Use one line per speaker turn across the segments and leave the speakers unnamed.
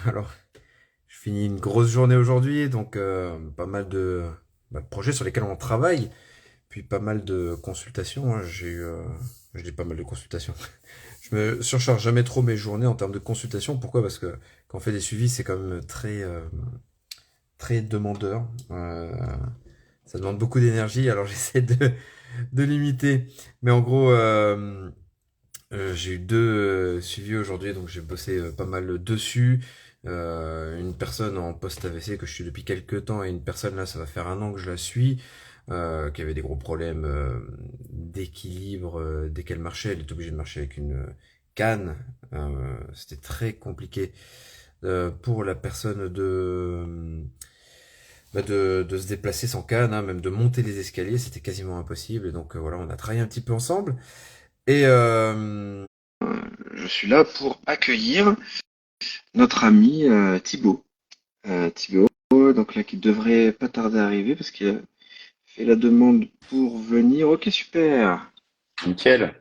Alors, je finis une grosse journée aujourd'hui, donc pas mal de projets sur lesquels on travaille, puis pas mal de consultations, hein. Je dis pas mal de consultations. Je me surcharge jamais trop mes journées en termes de consultations. Pourquoi? Parce que quand on fait des suivis, c'est quand même très demandeur. Ça demande beaucoup d'énergie, alors j'essaie de limiter. Mais en gros, j'ai eu deux suivis aujourd'hui, donc j'ai bossé pas mal dessus. Une personne en post-AVC que je suis depuis quelques temps et une personne là, ça va faire un an que je la suis, qui avait des gros problèmes d'équilibre dès qu'elle marchait. Elle était obligée de marcher avec une canne. C'était très compliqué pour la personne de se déplacer sans canne, hein, même de monter les escaliers, c'était quasiment impossible. Et donc voilà, on a travaillé un petit peu ensemble. Et je suis là pour accueillir notre ami Thibaut. Thibaut, donc là, qui devrait pas tarder à arriver parce qu'il a fait la demande pour venir. Ok, super.
Nickel,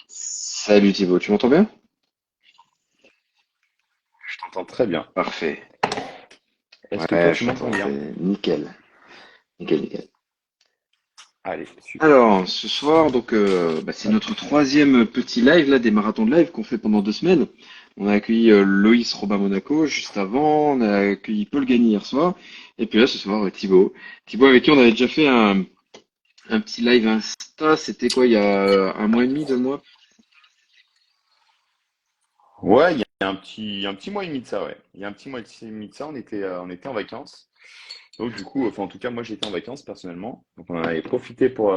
Salut Thibaut, tu m'entends bien?
je t'entends très bien.
Parfait.
Est-ce que toi
Ouais,
tu
je
m'entends
t'entends,
bien?
c'est nickel. Nickel, nickel.
Allez, super.
Alors, ce soir, donc, c'est notre troisième petit live là, des marathons de live qu'on fait pendant 2 semaines. On a accueilli Loïs Robin Monaco juste avant, on a accueilli Paul Gagny hier soir, et puis là ce soir Thibaut. Thibaut avec qui on avait déjà fait un petit live Insta, c'était quoi, il y a un mois et demi, 2 mois?
Ouais, il y a un petit mois et demi de ça, ouais. Il y a un petit mois et demi de ça, on était en vacances. Donc du coup, enfin en tout cas moi j'étais en vacances personnellement. Donc on en avait profité pour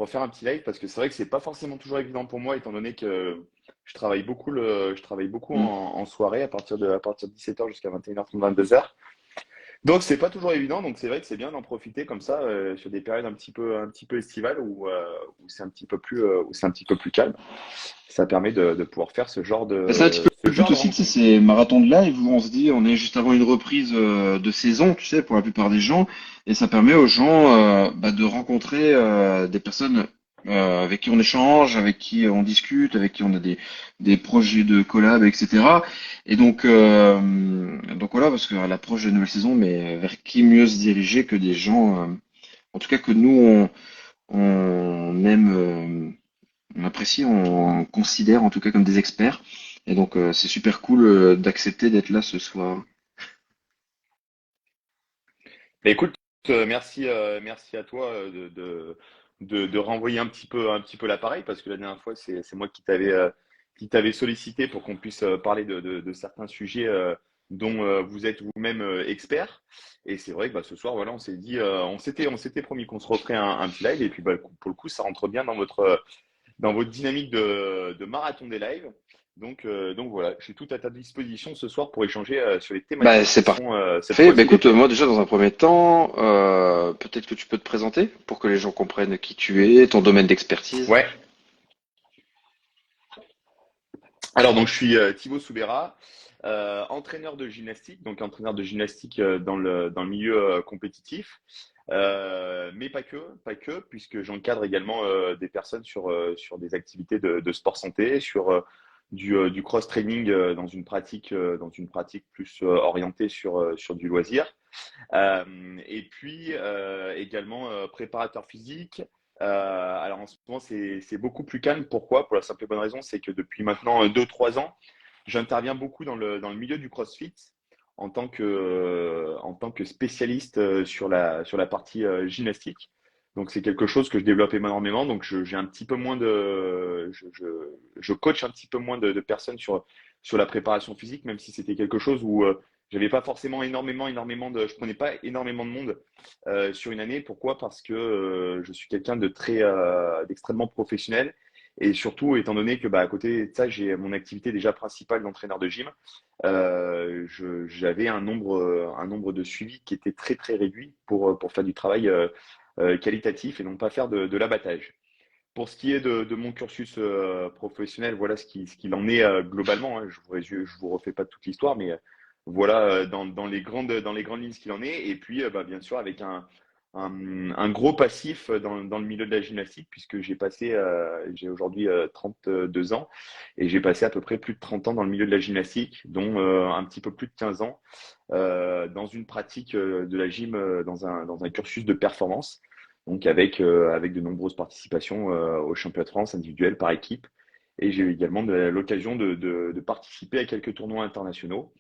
faire un petit live parce que c'est vrai que c'est pas forcément toujours évident pour moi étant donné que je travaille beaucoup
Hmm.
en soirée à partir de 17h jusqu'à 21h30, 22h. Donc c'est pas toujours évident, donc c'est vrai que c'est bien d'en profiter comme ça sur des périodes un petit peu estivales où c'est un petit peu plus où c'est un petit peu plus calme. Ça permet de pouvoir faire
Bah, c'est un petit peu
ce
le but
genre de
aussi, tu sais,
rencontre.
ces marathons de live où on se dit on est juste avant une reprise de saison, tu sais, pour la plupart des gens, et ça permet aux gens de rencontrer des personnes avec qui on échange, avec qui on discute, avec qui on a des projets de collab, etc. Et donc voilà, parce qu'à l'approche de la nouvelle saison, mais vers qui mieux se diriger que des gens, en tout cas que nous on aime. On apprécie, on considère en tout cas comme des experts. Et donc c'est super cool d'accepter d'être là ce soir.
Bah, écoute, merci à toi de renvoyer un petit peu l'appareil parce que la dernière fois c'est moi qui t'avais sollicité pour qu'on puisse parler de certains sujets dont vous êtes vous-même expert. Et c'est vrai que bah, ce soir voilà on s'est dit on s'était promis qu'on se referait un petit live et puis bah, pour le coup ça rentre bien dans votre dynamique de marathon des lives. Donc voilà, je suis tout à ta disposition ce soir pour échanger sur les
Bah
thématiques
c'est
qui seront cette
parfait. Bah
fois-ci les
écoute,
tiennes.
moi déjà dans un premier temps, peut-être que tu peux te présenter pour que les gens comprennent qui tu es, ton domaine d'expertise.
Ouais. Alors donc je suis Thibaut Soubera, entraîneur de gymnastique, donc entraîneur de gymnastique dans le milieu compétitif, mais pas que, puisque j'encadre également des personnes sur des activités de sport santé, sur du cross-training dans une pratique plus orientée sur du loisir. Et puis également préparateur physique. Alors en ce moment, c'est beaucoup plus calme. Pourquoi? Pour la simple et bonne raison, c'est que depuis maintenant 2-3 ans, j'interviens beaucoup dans le milieu du CrossFit en tant que spécialiste sur la partie gymnastique. Donc c'est quelque chose que je développe énormément. Donc j'ai un petit peu moins je coach un petit peu moins de personnes sur la préparation physique, même si c'était quelque chose où j'avais pas forcément je prenais pas énormément de monde sur une année. Pourquoi? Parce que je suis quelqu'un d'extrêmement professionnel et surtout étant donné que bah, à côté de ça, j'ai mon activité déjà principale d'entraîneur de gym. J'avais un nombre de suivis qui était très réduit pour faire du travail qualitatif et non pas faire de l'abattage. Pour ce qui est de mon cursus professionnel, voilà ce qu'il en est globalement, hein. Je vous refais pas toute l'histoire, mais voilà dans les grandes lignes ce qu'il en est. Et puis, bah, bien sûr, avec un gros passif dans le milieu de la gymnastique, puisque j'ai aujourd'hui 32 ans, et j'ai passé à peu près plus de 30 ans dans le milieu de la gymnastique, dont un petit peu plus de 15 ans dans une pratique de la gym, dans un cursus de performance, donc avec de nombreuses participations aux championnats de France individuels par équipe. Et j'ai eu également l'occasion de participer à quelques tournois internationaux.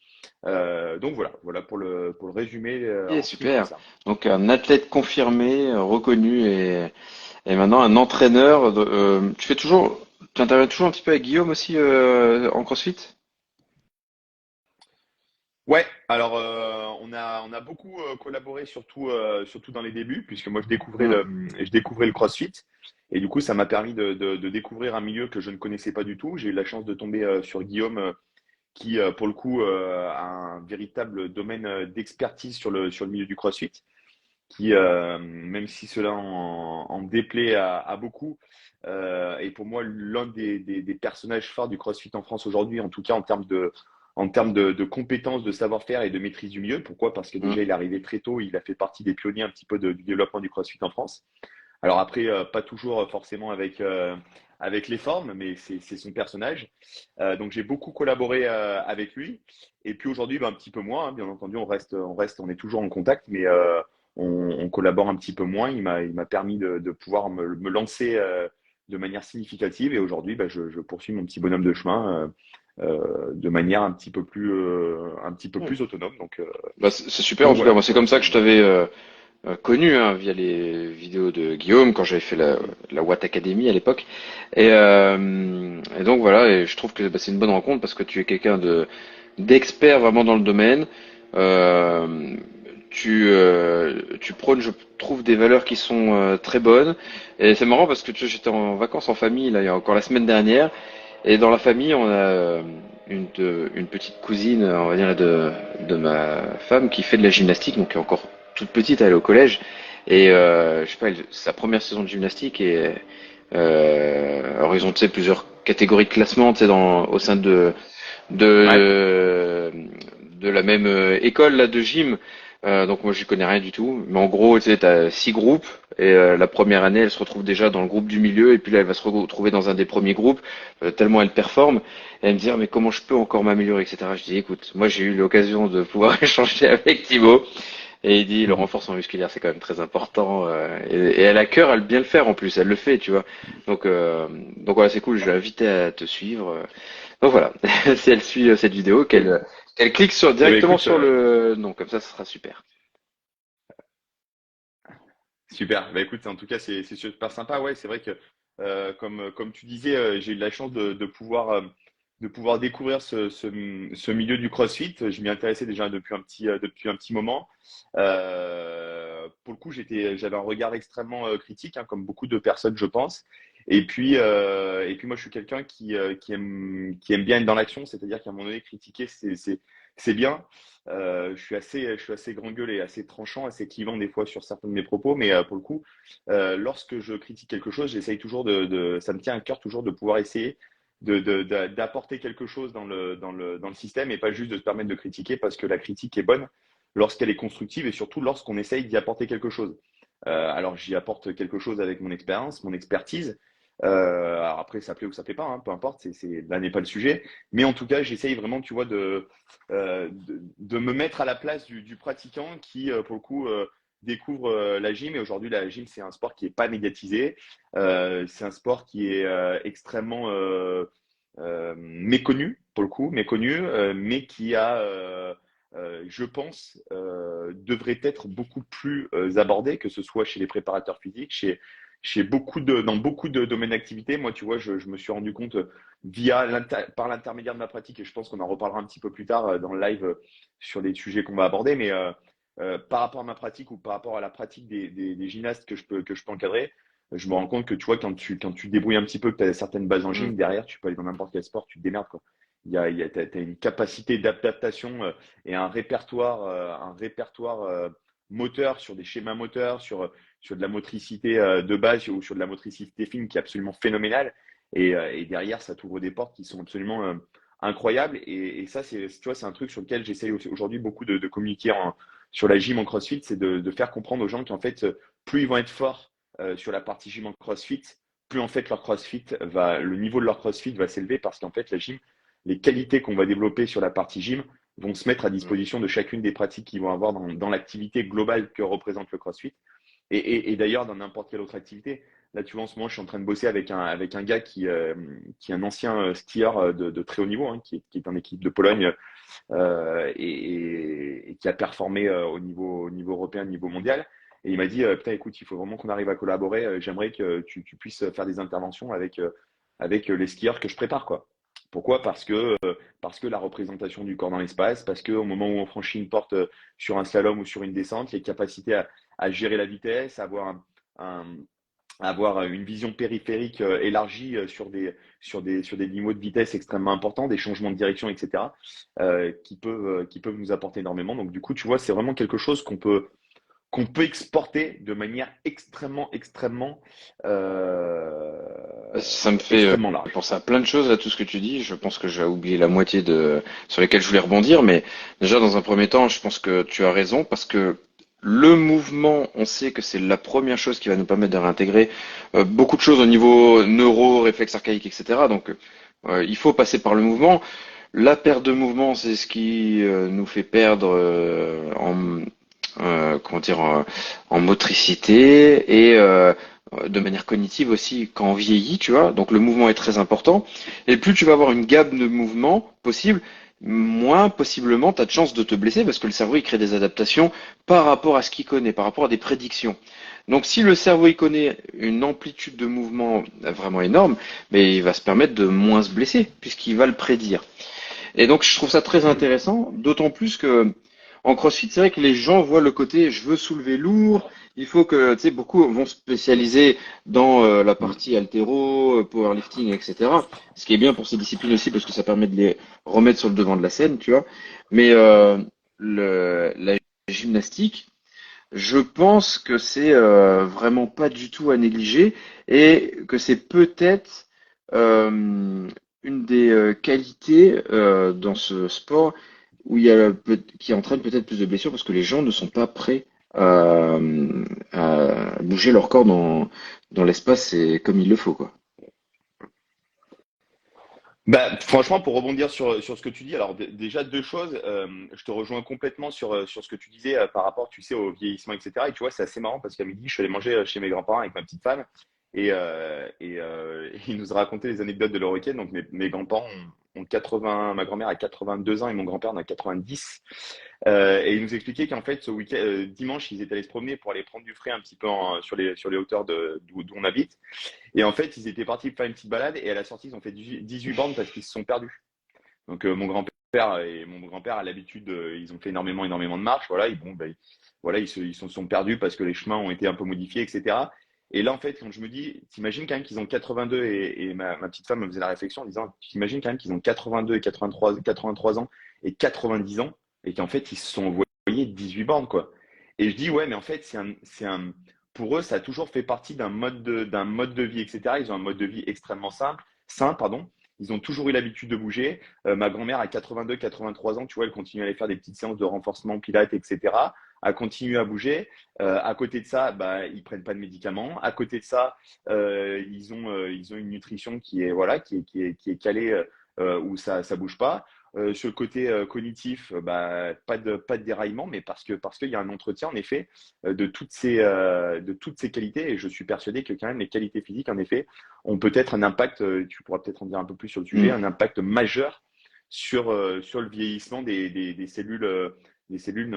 Donc voilà pour le résumé
Ok,
en ce qui me
super.
concerne.
Donc un athlète confirmé, reconnu et maintenant un entraîneur. Tu interviens toujours un petit peu avec Guillaume aussi en CrossFit?
Ouais, alors on a beaucoup collaboré, surtout dans les débuts, puisque moi
Hmm.
je découvrais le CrossFit, et du coup ça m'a permis de découvrir un milieu que je ne connaissais pas du tout. J'ai eu la chance de tomber sur Guillaume, qui pour le coup a un véritable domaine d'expertise sur le milieu du CrossFit, qui même si cela en déplaît à beaucoup, est pour moi l'un des personnages phares du CrossFit en France aujourd'hui, en tout cas en termes de compétences, de savoir-faire et de maîtrise du milieu. Pourquoi? Parce que
Hmm.
déjà, il est arrivé très tôt, il a fait partie des pionniers un petit peu du développement du CrossFit en France. Alors après, pas toujours forcément avec les formes, mais c'est son personnage. Donc j'ai beaucoup collaboré avec lui. Et puis aujourd'hui, un petit peu moins, hein. Bien entendu, on est toujours en contact, mais on collabore un petit peu moins. Il m'a permis de pouvoir me lancer de manière significative. Et aujourd'hui, je poursuis mon petit bonhomme de chemin de manière un petit peu plus autonome.
Bah, c'est super en
Donc
tout cas.
voilà,
Moi, c'est
voilà
comme
ce
ça
qu'il
que je
en est.
t'avais connu hein, via les vidéos de Guillaume quand j'avais fait la Watt Academy à l'époque. Et donc voilà, et je trouve que bah, c'est une bonne rencontre parce que tu es quelqu'un de d'expert vraiment dans le domaine. Euh, tu prônes, je trouve, des valeurs qui sont très bonnes. Et c'est marrant parce que j'étais en vacances en famille là, il y a encore la semaine dernière. Et dans la famille, on a une petite cousine, on va dire, de ma femme qui fait de la gymnastique, donc qui est encore toute petite, elle est au collège. Et je sais pas, sa première saison de gymnastique et alors ils ont tu sais, plusieurs catégories de classement tu sais, au sein
Ouais.
de de la même école là de gym. Donc moi j'y connais rien du tout, mais en gros tu sais t'as 6 groupes et la première année elle se retrouve déjà dans le groupe du milieu et puis là elle va se retrouver dans un des premiers groupes tellement elle performe et elle me dit ah, mais comment je peux encore m'améliorer etc. Je dis écoute moi j'ai eu l'occasion de pouvoir échanger avec Thibaut et il dit le renforcement musculaire c'est quand même très important et elle a cœur à bien le faire en plus elle le fait tu vois donc voilà c'est cool je l'ai invité à te suivre donc voilà si elle suit cette vidéo qu'elle clique
Eh ben
directement
écoute,
sur le nom comme ça ce sera super.
super. Bah écoute, en tout cas, c'est super sympa. Ouais, c'est vrai que comme tu disais, j'ai eu de la chance de pouvoir découvrir ce milieu du CrossFit. Je m'y intéressais déjà depuis un petit moment. Pour le coup, j'avais un regard extrêmement critique, hein, comme beaucoup de personnes, je pense. Et puis moi, je suis quelqu'un qui aime bien être dans l'action, c'est-à-dire qu'à un moment donné, critiquer, c'est bien. Je suis assez grand gueule et assez tranchant, assez clivant des fois sur certains de mes propos, mais pour le coup, lorsque je critique quelque chose, j'essaye toujours ça me tient à cœur toujours de pouvoir essayer d'apporter quelque chose dans le système et pas juste de se permettre de critiquer parce que la critique est bonne lorsqu'elle est constructive et surtout lorsqu'on essaye d'y apporter quelque chose. Alors j'y apporte quelque chose avec mon expérience, mon expertise. Alors après, ça plaît ou ça plaît pas, hein, peu importe, là n'est pas le sujet. Mais en tout cas, j'essaye vraiment, tu vois, de me mettre à la place du pratiquant qui, pour le coup, découvre la gym. Et aujourd'hui, la gym, c'est un sport qui n'est pas médiatisé. C'est un sport qui est extrêmement méconnu, pour le coup, méconnu, mais qui je pense, devrait être beaucoup plus abordé, que ce soit chez les préparateurs physiques, dans beaucoup de domaines d'activité. Moi, tu vois, je me suis rendu compte par l'intermédiaire de ma pratique, et je pense qu'on en reparlera un petit peu plus tard dans le live sur les sujets qu'on va aborder, mais par rapport à ma pratique ou par rapport à la pratique des gymnastes que je peux encadrer, je me rends compte que tu vois, quand tu te débrouilles un petit peu, que tu as certaines bases en
Mm.
gym, derrière, tu peux aller dans n'importe quel sport, tu te démerdes, quoi. T'as une capacité d'adaptation et un répertoire moteur sur des schémas moteurs, sur de la motricité de base ou sur de la motricité fine qui est absolument phénoménale. Et derrière, ça t'ouvre des portes qui sont absolument incroyable. Et ça, tu vois, c'est un truc sur lequel j'essaye aujourd'hui beaucoup de communiquer sur la gym en CrossFit, c'est de faire comprendre aux gens qu'en fait, plus ils vont être forts sur la partie gym en CrossFit, plus en fait le niveau de leur CrossFit va s'élever parce qu'en fait, la gym, les qualités qu'on va développer sur la partie gym vont se mettre à
Mm.
disposition de chacune des pratiques qu'ils vont avoir dans l'activité globale que représente le CrossFit. Et d'ailleurs, dans n'importe quelle autre activité. Là, tu vois, en ce moment, je suis en train de bosser avec un gars qui est un ancien skieur de très haut niveau, hein, qui est en équipe de Pologne et qui a performé au niveau européen, au niveau mondial. Et il m'a dit, putain, écoute, il faut vraiment qu'on arrive à collaborer. J'aimerais que tu puisses faire des interventions avec les skieurs que je prépare, quoi. Pourquoi? Parce que la représentation du corps dans l'espace, parce qu'au moment où on franchit une porte sur un slalom ou sur une descente, les capacités à gérer la vitesse, un, avoir une vision périphérique élargie sur des niveaux de vitesse extrêmement importants, des changements de direction, etc., qui peuvent nous apporter énormément. Donc, du coup, tu vois, c'est vraiment quelque chose qu'on peut exporter de manière
Ça me fait
extrêmement large.
penser à plein de choses à tout ce que tu dis. Je pense que j'ai oublié la moitié de sur lesquelles je voulais rebondir, mais déjà dans un premier temps, je pense que tu as raison parce que le mouvement, on sait que c'est la première chose qui va nous permettre de réintégrer beaucoup de choses au niveau neuro, réflexe archaïque, etc. Donc il faut passer par le mouvement. La perte de mouvement, c'est ce qui nous fait perdre comment dire, en motricité et de manière cognitive aussi quand on vieillit, tu vois. Donc le mouvement est très important. Et plus tu vas avoir une gamme de mouvements possibles, moins possiblement tu as de chances de te blesser parce que le cerveau il crée des adaptations par rapport à ce qu'il connaît, par rapport à des prédictions. Donc si le cerveau il connaît une amplitude de mouvement vraiment énorme, mais il va se permettre de moins se blesser puisqu'il va le prédire. Et donc je trouve ça très
Mm.
intéressant, d'autant plus que en CrossFit, c'est vrai que les gens voient le côté je veux soulever lourd, il faut que, tu sais, beaucoup vont spécialiser dans la
Mm.
partie haltéro, powerlifting, etc. Ce qui est bien pour ces disciplines aussi parce que ça permet de les remettre sur le devant de la scène, tu vois. Mais la gymnastique, je pense que c'est vraiment pas du tout à négliger et que c'est peut-être une des qualités dans ce sport où qui entraîne peut-être plus de blessures parce que les gens ne sont pas prêts à bouger leur corps dans l'espace et comme il le faut, quoi.
Bah, franchement, pour rebondir sur ce que tu dis, alors déjà deux choses. Je te rejoins complètement sur ce que tu disais par rapport, tu sais, au vieillissement, etc. Et tu vois, c'est assez marrant parce qu'à midi, je suis allé manger chez mes grands-parents avec ma petite femme ils nous ont raconté les anecdotes de leur week-end. Donc mes grands-parents ont 80, ma grand-mère a 82 ans et mon grand-père en a 90. Et ils nous expliquaient qu'en fait, ce week-end, dimanche, ils étaient allés se promener pour aller prendre du frais un petit peu sur les hauteurs d'où on habite. Et en fait, ils étaient partis faire une petite balade et à la sortie, ils ont fait 18 bornes parce qu'ils se sont perdus. Donc mon grand-père a l'habitude, ils ont fait énormément de marches. Voilà, voilà, ils se sont perdus parce que les chemins ont été un peu modifiés, etc. Et là, en fait, quand je me dis, t'imagines quand même qu'ils ont 82 et ma petite femme me faisait la réflexion en disant, t'imagines quand même qu'ils ont 82 et 83 ans et 90 ans et qu'en fait, ils se sont envoyés 18 bornes, quoi. Et je dis, ouais, mais en fait, pour eux, ça a toujours fait partie d'un mode de vie, etc. Ils ont un mode de vie extrêmement sain, pardon. Ils ont toujours eu l'habitude de bouger. Ma grand-mère a 82, 83 ans, tu vois, elle continue à aller faire des petites séances de renforcement, pilates, etc. A continué à bouger. À côté de ça, bah, ils prennent pas de médicaments. À côté de ça, ils ont une nutrition qui est voilà, qui est calée où ça bouge pas. Sur le côté cognitif, bah, pas de déraillement, mais parce qu'il y a un entretien en effet de toutes ces qualités. Et je suis persuadé que quand même les qualités physiques, en effet, ont peut-être un impact. Tu pourras peut-être en dire un peu plus sur le sujet, un
Mm.
impact majeur sur le vieillissement des cellules,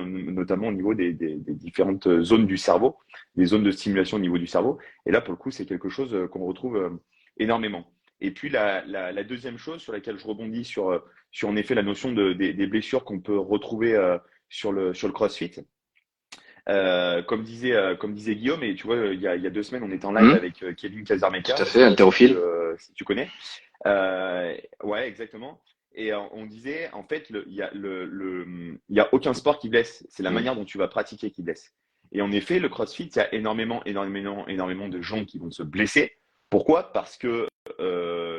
notamment au niveau des différentes zones du cerveau, des zones de stimulation au niveau du cerveau. Et là, pour le coup, c'est quelque chose qu'on retrouve énormément. Et puis la deuxième chose sur laquelle je rebondis sur en effet la notion des blessures qu'on peut retrouver sur le CrossFit. Comme disait Guillaume, et tu vois, il y a 2 semaines, on était en live
Mm.
avec Kevin
Tout
Casarmeca.
à
Je
fait,
sais pas
haltérophile.
si tu connais. Ouais, exactement. Et on disait, en fait, il y a aucun sport qui blesse. C'est la
Mm.
manière dont tu vas pratiquer qui blesse. Et en effet, le CrossFit, il y a énormément de gens qui vont se blesser. Pourquoi? Parce que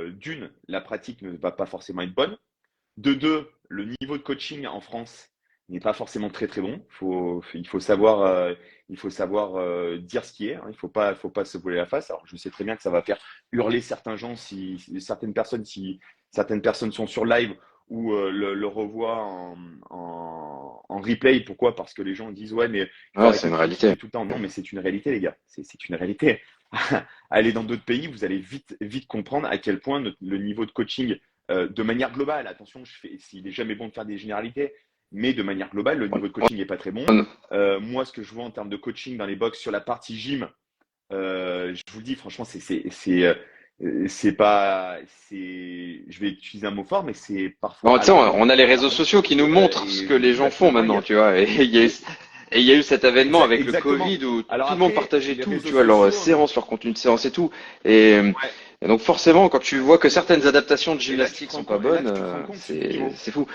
d'une, la pratique ne va pas forcément être bonne. De deux, le niveau de coaching en France n'est pas forcément très très bon. Il faut savoir dire ce qui est, hein. Il faut pas se voiler la face. Alors, je sais très bien que ça va faire hurler certains gens si certaines personnes sont sur live ou le revoient en replay. Pourquoi? Parce que les gens disent ouais, mais il faut
Ouais, c'est
arrêter
une
de
réalité.
critiquer tout le temps. Non, mais c'est une réalité, les gars. C'est une réalité. Allez dans d'autres pays, vous allez vite vite comprendre à quel point le niveau de coaching de manière globale, attention, s'il n'est jamais bon de faire des généralités, mais de manière globale, le niveau de coaching n'est pas très bon. Moi, ce que je vois en termes de coaching dans les box sur la partie gym, je vous le dis, franchement, c'est pas, je vais utiliser un mot fort, mais c'est
Bon,
parfois
tu sais,
alarmant.
on a les réseaux
Alarmant.
sociaux qui nous montrent ce
Et
que
je vous
les
dis,
gens font
maintenant,
maintenant, tu vois. Et il y a eu cet événement avec le
exactement.
Covid où
Alors
tout le monde
après,
partageait
les
tout,
réseaux
tu vois, leur
sociaux,
séance, leur contenu de séance et tout. Et,
ouais.
et donc forcément, quand tu vois que certaines adaptations de
Et là, tu te
gymnastique
rends
sont pas
compte, et là,
bonnes,
tu te rends compte du niveau.
c'est fou.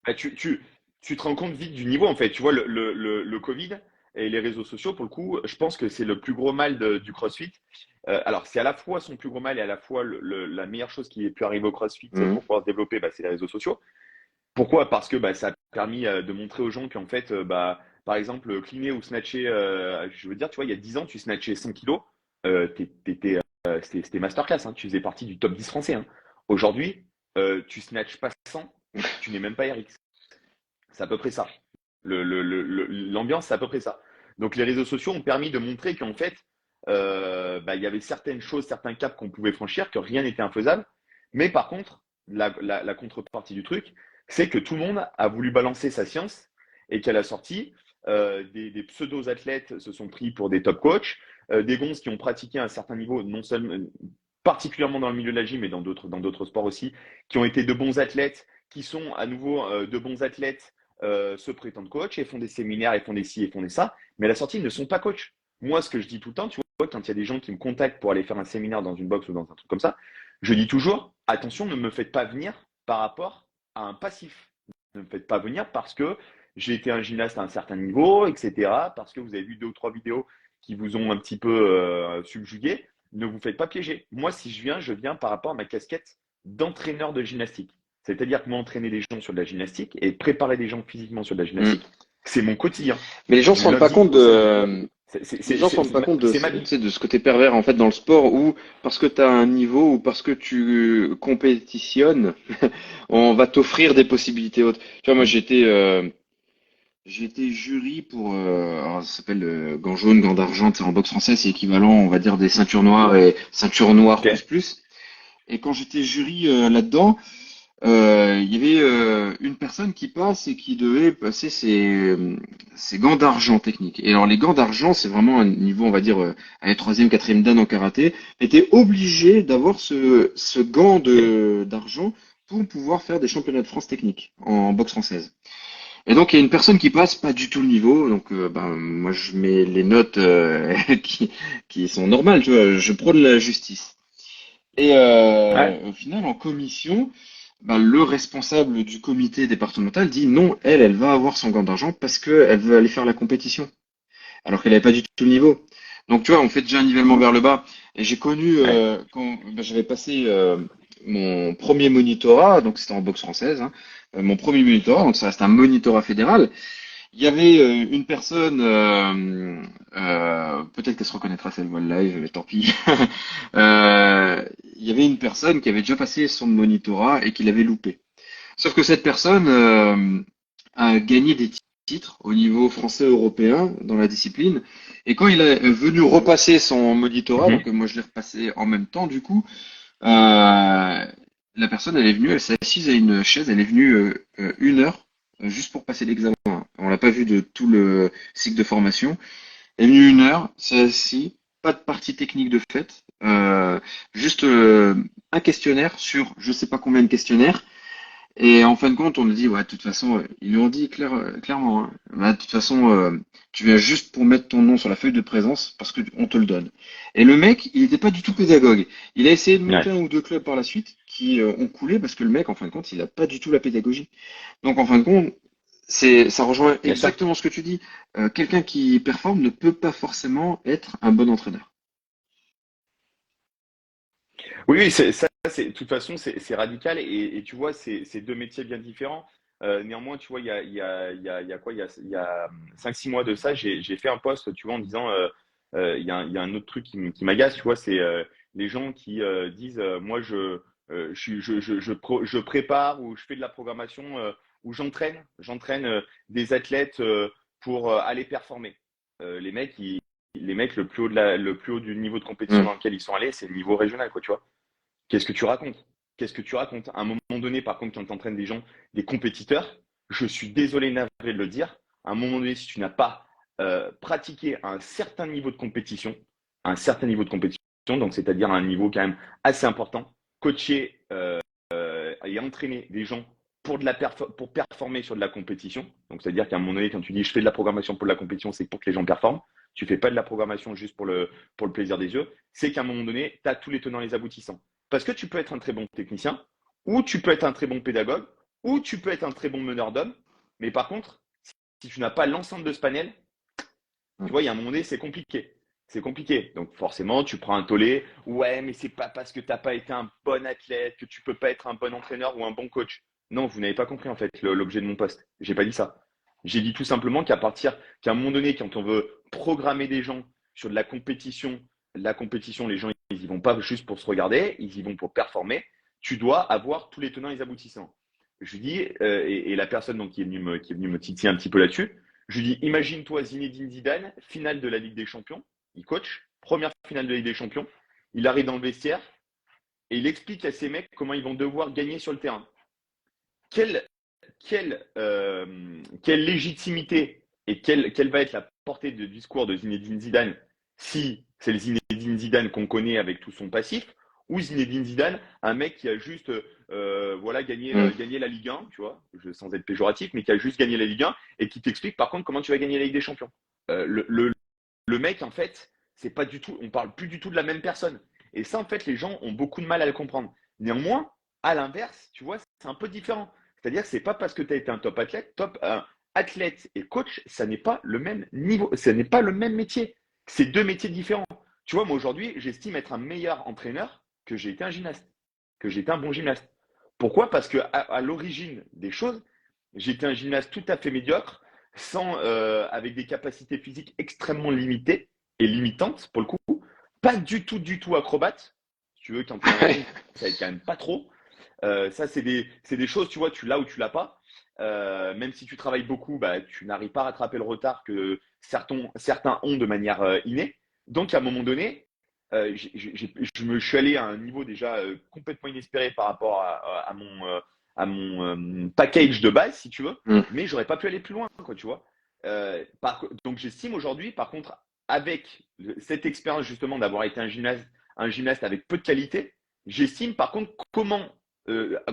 Bah, tu te rends compte vite du niveau, en fait. Tu vois, le Covid et les réseaux sociaux, pour le coup, je pense que c'est le plus gros mal du CrossFit. Alors, c'est à la fois son plus gros mal et à la fois la meilleure chose qui ait pu arriver au CrossFit
Mhm.
pour pouvoir se développer, bah, c'est les réseaux sociaux. Pourquoi? Parce que bah, ça a permis de montrer aux gens qu'en fait, bah, par exemple, cleaner ou snatcher, je veux dire, tu vois, il y a 10 ans, tu snatchais 100 kilos, c'était masterclass, hein, tu faisais partie du top 10 français, hein. Aujourd'hui, tu snatches pas 100, tu n'es même pas RX. C'est à peu près ça. L'ambiance, c'est à peu près ça. Donc les réseaux sociaux ont permis de montrer qu'en fait, bah, il y avait certaines choses, certains caps qu'on pouvait franchir, que rien n'était infaisable. Mais par contre, la contrepartie du truc, c'est que tout le monde a voulu balancer sa science et qu'à la sortie, des pseudo-athlètes se sont pris pour des top coachs, des gonzes qui ont pratiqué à un certain niveau, non seulement, particulièrement dans le milieu de la gym, mais dans d'autres sports aussi, qui ont été de bons athlètes, qui sont à nouveau de bons athlètes, se prétendent coach et font des séminaires et font des ci et font des ça, mais à la sortie, ils ne sont pas coachs. Moi, ce que je dis tout le temps, tu vois, quand il y a des gens qui me contactent pour aller faire un séminaire dans une box ou dans un truc comme ça, je dis toujours, attention, ne me faites pas venir par rapport à un passif. Ne me faites pas venir parce que j'ai été un gymnaste à un certain niveau, etc., parce que vous avez vu deux ou trois vidéos qui vous ont un petit peu subjugué. Ne vous faites pas piéger. Moi, si je viens par rapport à ma casquette d'entraîneur de gymnastique. C'est-à-dire que moi, entraîner des gens sur de la gymnastique et préparer des gens physiquement sur de la
Mhm.
gymnastique, c'est mon quotidien.
Mais les gens se
Du
rendent pas
lundi
compte
au samedi.
les gens se rendent pas compte
C'est ma
tu
vie.
sais, de ce côté pervers en fait dans le sport où parce que tu as un niveau ou parce que tu compétitionnes, on va t'offrir des possibilités autres. Tu vois, moi
Mm.
j'ai été jury pour alors, ça s'appelle gants jaunes, gants d'argent, c'est en boxe française, c'est équivalent, on va dire des ceintures noires et ceintures noires
Ok.
plus plus. Et quand j'étais jury là-dedans, il y avait une personne qui passe et qui devait passer ses gants d'argent techniques. Et alors les gants d'argent, c'est vraiment un niveau, on va dire, allez, troisième, quatrième dan en karaté, était obligé d'avoir ce gant d'argent pour pouvoir faire des championnats de France techniques en boxe française. Et donc il y a une personne qui passe pas du tout le niveau, donc ben moi je mets les notes qui qui sont normales, tu vois, je prône la justice. Et
Ouais.
au final, en commission, ben, le responsable du comité départemental dit non, elle va avoir son gant d'argent parce qu'elle veut aller faire la compétition, alors qu'elle n'avait pas du tout le niveau. Donc tu vois, on fait déjà un nivellement vers le bas. Et j'ai connu
Ouais.
quand ben, j'avais passé mon premier monitorat, donc c'était en boxe française, hein, mon premier monitorat, donc ça reste un monitorat fédéral. Il y avait une personne, peut-être qu'elle se reconnaîtra si elle voit le live, mais tant pis. Il y avait une personne qui avait déjà passé son monitorat et qui l'avait loupé. Sauf que cette personne a gagné des titres au niveau français européen dans la discipline. Et quand il est venu repasser son monitorat, donc
Mhm.
moi je l'ai repassé en même temps du coup, la personne elle est venue, elle s'est assise à une chaise, elle est venue 1 heure juste pour passer l'examen. On l'a pas vu de tout le cycle de formation. Elle est venue 1 heure, s'est assise, pas de partie technique de fait, juste un questionnaire sur je sais pas combien de questionnaires. Et en fin de compte, on nous dit, ouais, de toute façon, ils lui ont dit clairement, hein, bah, de toute façon, tu viens juste pour mettre ton nom sur la feuille de présence parce que on te le donne. Et le mec, il n'était pas du tout pédagogue. Il a essayé de monter
Ouais.
un ou deux clubs par la suite qui ont coulé parce que le mec, en fin de compte, il n'a pas du tout la pédagogie. Donc, en fin de compte, ça rejoint
Bien sûr.
exactement ce que tu dis. Quelqu'un qui performe ne peut pas forcément être un bon entraîneur.
Oui, oui, ça, de toute façon, c'est radical et tu vois, c'est deux métiers bien différents. Néanmoins, tu vois, il y a quoi? Il y a 5-6 mois de ça, j'ai fait un post, tu vois, en disant, il y a un autre truc qui m'agace, tu vois, c'est les gens qui disent, moi, je prépare ou je fais de la programmation ou j'entraîne des athlètes pour aller performer. Les mecs, le plus haut le plus haut du niveau de compétition
Mm.
dans lequel ils sont allés, c'est le niveau régional, quoi, tu vois. Qu'est-ce que tu racontes? Qu'est-ce que tu racontes? À un moment donné, par contre, quand tu entraînes des gens, des compétiteurs, je suis désolé, navré de le dire, à un moment donné, si tu n'as pas pratiqué un certain niveau de compétition, un certain niveau de compétition, donc c'est-à-dire un niveau quand même assez important, coacher et entraîner des gens pour performer sur de la compétition. Donc c'est-à-dire qu'à un moment donné, quand tu dis je fais de la programmation pour de la compétition, c'est pour que les gens performent. Tu fais pas de la programmation juste pour le plaisir des yeux. C'est qu'à un moment donné, tu as tous les tenants et les aboutissants. Parce que tu peux être un très bon technicien, ou tu peux être un très bon pédagogue, ou tu peux être un très bon meneur d'hommes. Mais par contre, si tu n'as pas l'ensemble de ce panel, tu vois, il y a un moment donné, c'est compliqué. C'est compliqué. Donc forcément, tu prends un tollé. Ouais, mais c'est pas parce que tu n'as pas été un bon athlète que tu peux pas être un bon entraîneur ou un bon coach. Non, vous n'avez pas compris en fait l'objet de mon poste. J'ai pas dit ça. J'ai dit tout simplement qu'à un moment donné, quand on veut programmer des gens sur de la compétition, les gens ils y vont pas juste pour se regarder, ils y vont pour performer. Tu dois avoir tous les tenants et les aboutissants. Je lui dis et la personne donc qui est venue me titiller un petit peu là-dessus. Je lui dis, imagine-toi Zinedine Zidane, finale de la Ligue des Champions, il coach, première finale de la Ligue des Champions, il arrive dans le vestiaire et il explique à ses mecs comment ils vont devoir gagner sur le terrain. Quelle, quelle légitimité et quelle va être la portée de discours de Zinedine Zidane si c'est le Zinedine Zidane qu'on connaît avec tout son passif ou Zinedine Zidane, un mec qui a juste voilà,
Mm.
gagné la Ligue 1, tu vois, sans être péjoratif, mais qui a juste gagné la Ligue 1 et qui t'explique par contre comment tu vas gagner la Ligue des Champions. Euh, le, le, le mec, en fait, c'est pas du tout, on parle plus du tout de la même personne. Et ça, en fait, les gens ont beaucoup de mal à le comprendre. Néanmoins, à l'inverse, tu vois, c'est un peu différent. C'est-à-dire que c'est pas parce que tu as été un top athlète, athlète et coach, ça n'est pas le même niveau, ça n'est pas le même métier. C'est deux métiers différents. Tu vois, moi aujourd'hui, j'estime être un meilleur entraîneur que j'ai été un gymnaste, que j'ai été un bon gymnaste. Pourquoi? Parce que à l'origine des choses, j'étais un gymnaste tout à fait médiocre, avec des capacités physiques extrêmement limitées et limitantes pour le coup, pas du tout acrobate. Si tu veux, quand tu es en ring, ça aide quand même pas trop. Ça, c'est des choses, tu vois, tu l'as ou tu l'as pas. Même si tu travailles beaucoup, bah, tu n'arrives pas à rattraper le retard que certains ont de manière innée. Donc, à un moment donné, je suis allé à un niveau déjà complètement inespéré par rapport à mon package de base, si tu veux,
Mm.
mais j'aurais pas pu aller plus loin, quoi, tu vois. Donc, j'estime aujourd'hui, par contre, avec cette expérience justement d'avoir été un gymnaste avec peu de qualité, j'estime par contre comment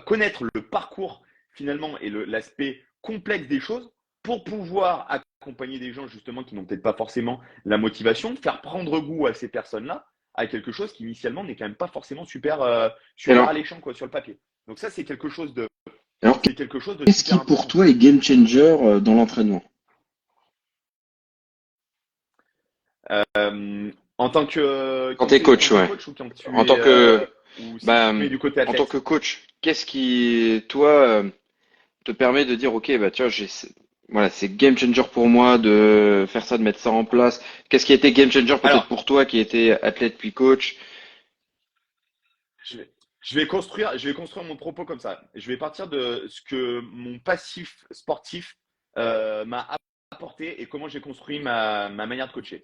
connaître le parcours finalement et l'aspect complexe des choses pour pouvoir accompagner des gens justement qui n'ont peut-être pas forcément la motivation, faire prendre goût à ces personnes-là à quelque chose qui initialement n'est quand même pas forcément
Et
super
alors,
alléchant quoi sur le papier. Donc ça
alors,
c'est quelque chose de
qu'est-ce
super
qui pour
important.
toi est game changer dans l'entraînement?
En tant que
Quand t'es coach,
quand t'es
ouais.
coach ou quand tu
En
es
tant que,
ou si tu
bah,
te mets du côté
en tant
athlète.
que coach, qu'est-ce qui, toi, te permet de dire, ok, bah, tiens, voilà, c'est game changer pour moi de faire ça, de mettre ça en place. Qu'est-ce qui a été game changer peut-être
Alors,
pour toi qui était athlète puis coach?
Je vais, je vais construire mon propos comme ça. Je vais partir de ce que mon passif sportif m'a apporté et comment j'ai construit ma manière de coacher.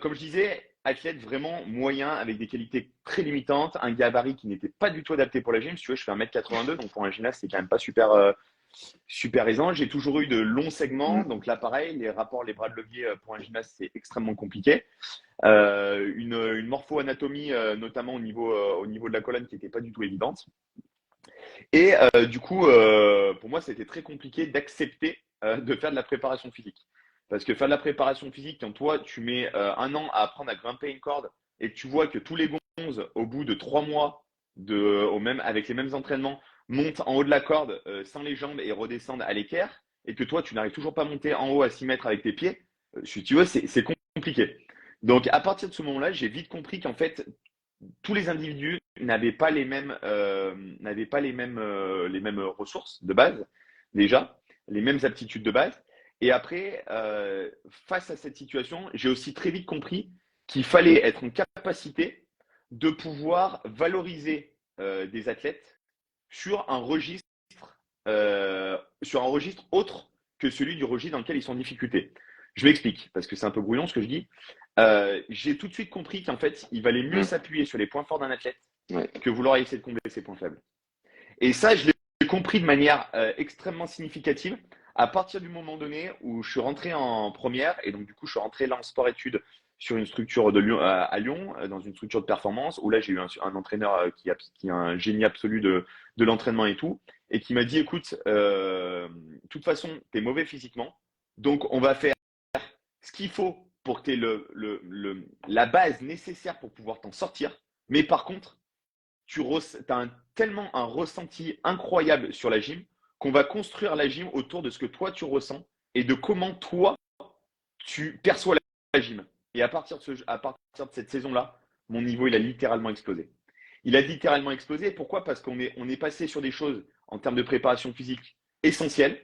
Comme je disais, athlète vraiment moyen avec des qualités très limitantes, un gabarit qui n'était pas du tout adapté pour la gym. Si tu veux, je fais 1m82, donc pour un gymnaste, c'est quand même pas super aisant. J'ai toujours eu de longs segments,
Mm.
donc là, pareil, les rapports, les bras de levier pour un gymnaste, c'est extrêmement compliqué. Une morpho-anatomie, notamment au niveau de la colonne, qui n'était pas du tout évidente. Et du coup, pour moi, c'était très compliqué d'accepter de faire de la préparation physique. Parce que faire de la préparation physique, quand toi, tu mets un an à apprendre à grimper une corde et que tu vois que tous les gonzes, au bout de 3 mois, avec les mêmes entraînements, montent en haut de la corde sans les jambes et redescendent à l'équerre, et que toi, tu n'arrives toujours pas à monter en haut à 6 mètres avec tes pieds, si tu veux, c'est compliqué. Donc, à partir de ce moment-là, j'ai vite compris qu'en fait, tous les individus n'avaient pas les mêmes ressources de base, déjà, les mêmes aptitudes de base. Et après, face à cette situation, j'ai aussi très vite compris qu'il fallait être en capacité de pouvoir valoriser des athlètes sur un registre, sur un registre autre que celui du registre dans lequel ils sont en difficulté. Je m'explique, parce que c'est un peu brouillon ce que je dis. J'ai tout de suite compris qu'en fait, il valait mieux
Mm.
s'appuyer sur les points forts d'un athlète
Ouais.
que vouloir essayer de combler ses points faibles. Et ça, je l'ai compris de manière extrêmement significative à partir du moment donné où je suis rentré en première. Et donc, du coup, je suis rentré là en sport-études sur une structure de Lyon, à Lyon, dans une structure de performance, où là, j'ai eu un entraîneur qui a un génie absolu de l'entraînement et tout, et qui m'a dit, écoute, de toute façon, tu es mauvais physiquement, donc on va faire ce qu'il faut pour que tu aies la base nécessaire pour pouvoir t'en sortir. Mais par contre, tu as tellement un ressenti incroyable sur la gym qu'on va construire la gym autour de ce que toi tu ressens et de comment toi tu perçois la gym. Et à partir de cette saison-là, mon niveau, il a littéralement explosé. Il a littéralement explosé. Pourquoi? Parce on est passé sur des choses en termes de préparation physique essentielles.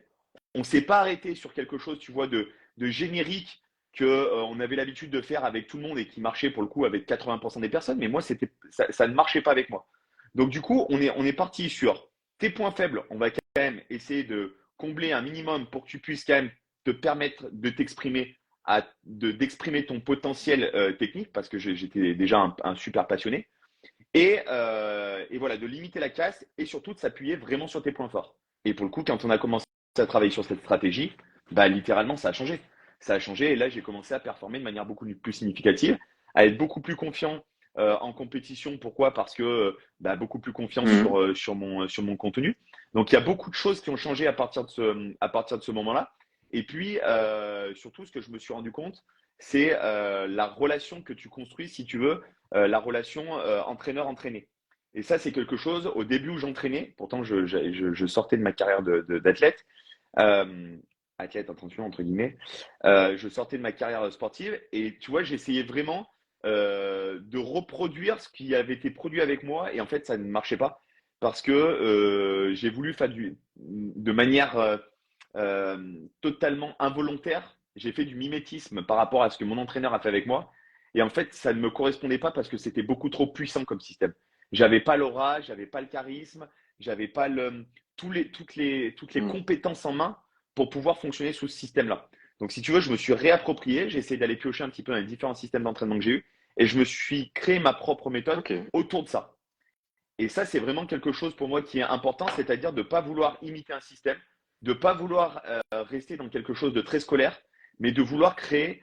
On ne s'est pas arrêté sur quelque chose, tu vois, de générique que on avait l'habitude de faire avec tout le monde et qui marchait pour le coup avec 80% des personnes. Mais moi, ça ne marchait pas avec moi. Donc du coup, on est parti sur tes points faibles. On va quand même essayer de combler un minimum pour que tu puisses quand même te permettre de t'exprimer, d'exprimer ton potentiel technique parce que j'étais déjà un super passionné. Et voilà, de limiter la casse et surtout de s'appuyer vraiment sur tes points forts. Et pour le coup, quand on a commencé à travailler sur cette stratégie, bah, littéralement, ça a changé. Ça a changé et là, j'ai commencé à performer de manière beaucoup plus significative, à être beaucoup plus confiant en compétition. Pourquoi? Parce que bah, beaucoup plus confiant
Mm.
sur mon contenu. Donc, il y a beaucoup de choses qui ont changé à partir de ce moment-là. Et puis, surtout, ce que je me suis rendu compte, c'est la relation que tu construis, si tu veux, la relation entraîneur-entraîné. Et ça, c'est quelque chose, au début où j'entraînais, pourtant je sortais de ma carrière d'athlète, euh, athlète, attention, entre guillemets, je sortais de ma carrière sportive et tu vois, j'essayais vraiment de reproduire ce qui avait été produit avec moi et en fait, ça ne marchait pas parce que j'ai voulu faire de manière totalement involontaire, j'ai fait du mimétisme par rapport à ce que mon entraîneur a fait avec moi. Et en fait, ça ne me correspondait pas parce que c'était beaucoup trop puissant comme système. J'avais pas l'aura, j'avais pas le charisme, j'avais pas toutes les
Mm.
compétences en main pour pouvoir fonctionner sous ce système-là. Donc, si tu veux, je me suis réapproprié, j'ai essayé d'aller piocher un petit peu dans les différents systèmes d'entraînement que j'ai eu et je me suis créé ma propre méthode
Ok.
autour de ça. Et ça, c'est vraiment quelque chose pour moi qui est important, c'est-à-dire de ne pas vouloir imiter un système, de ne pas vouloir rester dans quelque chose de très scolaire, mais de vouloir créer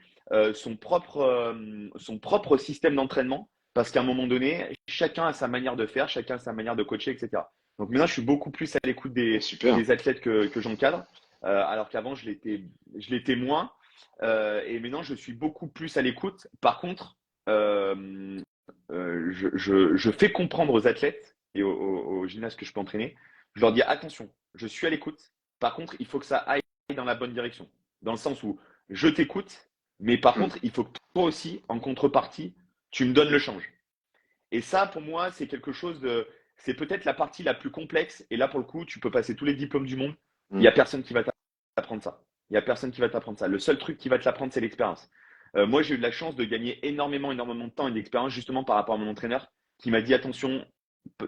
son propre système d'entraînement, parce qu'à un moment donné, chacun a sa manière de faire, chacun a sa manière de coacher, etc. Donc maintenant, je suis beaucoup plus à l'écoute
Super.
des athlètes que j'encadre, alors qu'avant, je l'étais moins. Et maintenant, je suis beaucoup plus à l'écoute. Par contre, euh, je fais comprendre aux athlètes et aux gymnastes que je peux entraîner, je leur dis attention, je suis à l'écoute. Par contre, il faut que ça aille dans la bonne direction. Dans le sens où je t'écoute, mais par
Mm.
contre, il faut que toi aussi, en contrepartie, tu me donnes le change. Et ça, pour moi, c'est quelque chose de. C'est peut-être la partie la plus complexe. Et là, pour le coup, tu peux passer tous les diplômes du monde. Il n'y
Mm.
a personne qui va t'apprendre ça. Il n'y a personne qui va t'apprendre ça. Le seul truc qui va te l'apprendre, c'est l'expérience. Moi, j'ai eu de la chance de gagner énormément de temps et d'expérience justement par rapport à mon entraîneur qui m'a dit attention,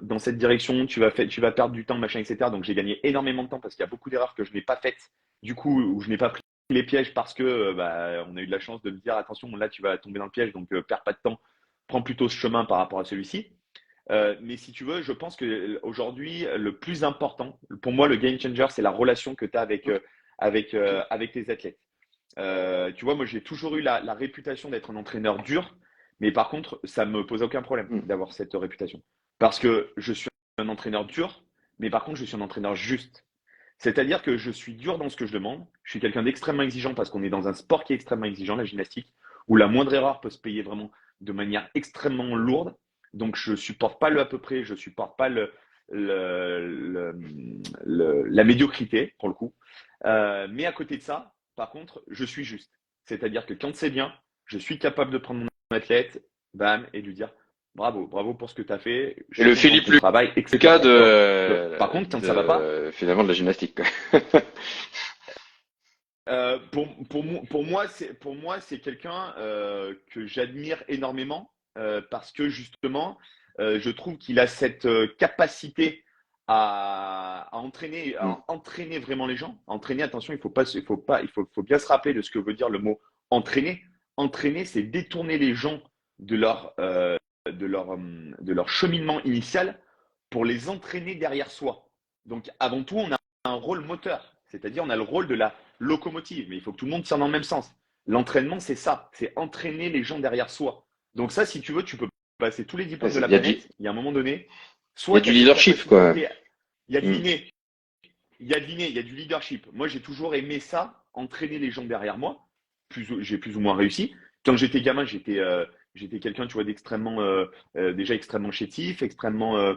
dans cette direction, tu vas perdre du temps, machin, etc. Donc, j'ai gagné énormément de temps parce qu'il y a beaucoup d'erreurs que je n'ai pas faites, du coup, où je n'ai pas pris les pièges parce que bah, on a eu de la chance de me dire attention, là, tu vas tomber dans le piège, donc perds pas de temps, prends plutôt ce chemin par rapport à celui-ci. Mais si tu veux, je pense que aujourd'hui, le plus important, pour moi, le game changer, c'est la relation que tu as
Ok.
avec tes athlètes. Tu vois, moi, j'ai toujours eu la réputation d'être un entraîneur dur, mais par contre, ça me pose aucun problème
Mm.
d'avoir cette réputation. Parce que je suis un entraîneur dur, mais par contre, je suis un entraîneur juste. C'est-à-dire que je suis dur dans ce que je demande. Je suis quelqu'un d'extrêmement exigeant parce qu'on est dans un sport qui est extrêmement exigeant, la gymnastique, où la moindre erreur peut se payer vraiment de manière extrêmement lourde. Donc, je supporte pas le à peu près, je supporte pas le- la médiocrité, pour le coup. Mais à côté de ça, par contre, je suis juste. C'est-à-dire que quand c'est bien, je suis capable de prendre mon athlète, bam, et de lui dire, Bravo, bravo pour ce que tu as fait. Je
Et
suis
le
content de
Philippe
ton travail,
Lucas
etc. Par contre, quand ça va pas,
finalement de la gymnastique, quoi.
pour moi, c'est quelqu'un que j'admire énormément parce que justement, je trouve qu'il a cette capacité
Mm.
à entraîner vraiment les gens. Entraîner, attention, faut bien se rappeler de ce que veut dire le mot entraîner. Entraîner, c'est détourner les gens de de leur cheminement initial pour les entraîner derrière soi. Donc, avant tout, on a un rôle moteur, c'est-à-dire on a le rôle de la locomotive, mais il faut que tout le monde tire dans le même sens. L'entraînement, c'est ça, c'est entraîner les gens derrière soi. Donc ça, si tu veux, tu peux passer tous les
Ouais,
diplômes de la
il y a du,
planète, il y a un moment donné,
il y a
soit tu
du
as cette
leadership, quoi.
capacité, il y a de
Mm.
l'inné, il y a du leadership. Moi, j'ai toujours aimé ça, entraîner les gens derrière moi. J'ai plus ou moins réussi. Quand j'étais gamin, j'étais quelqu'un, tu vois, d'extrêmement, déjà extrêmement chétif, extrêmement,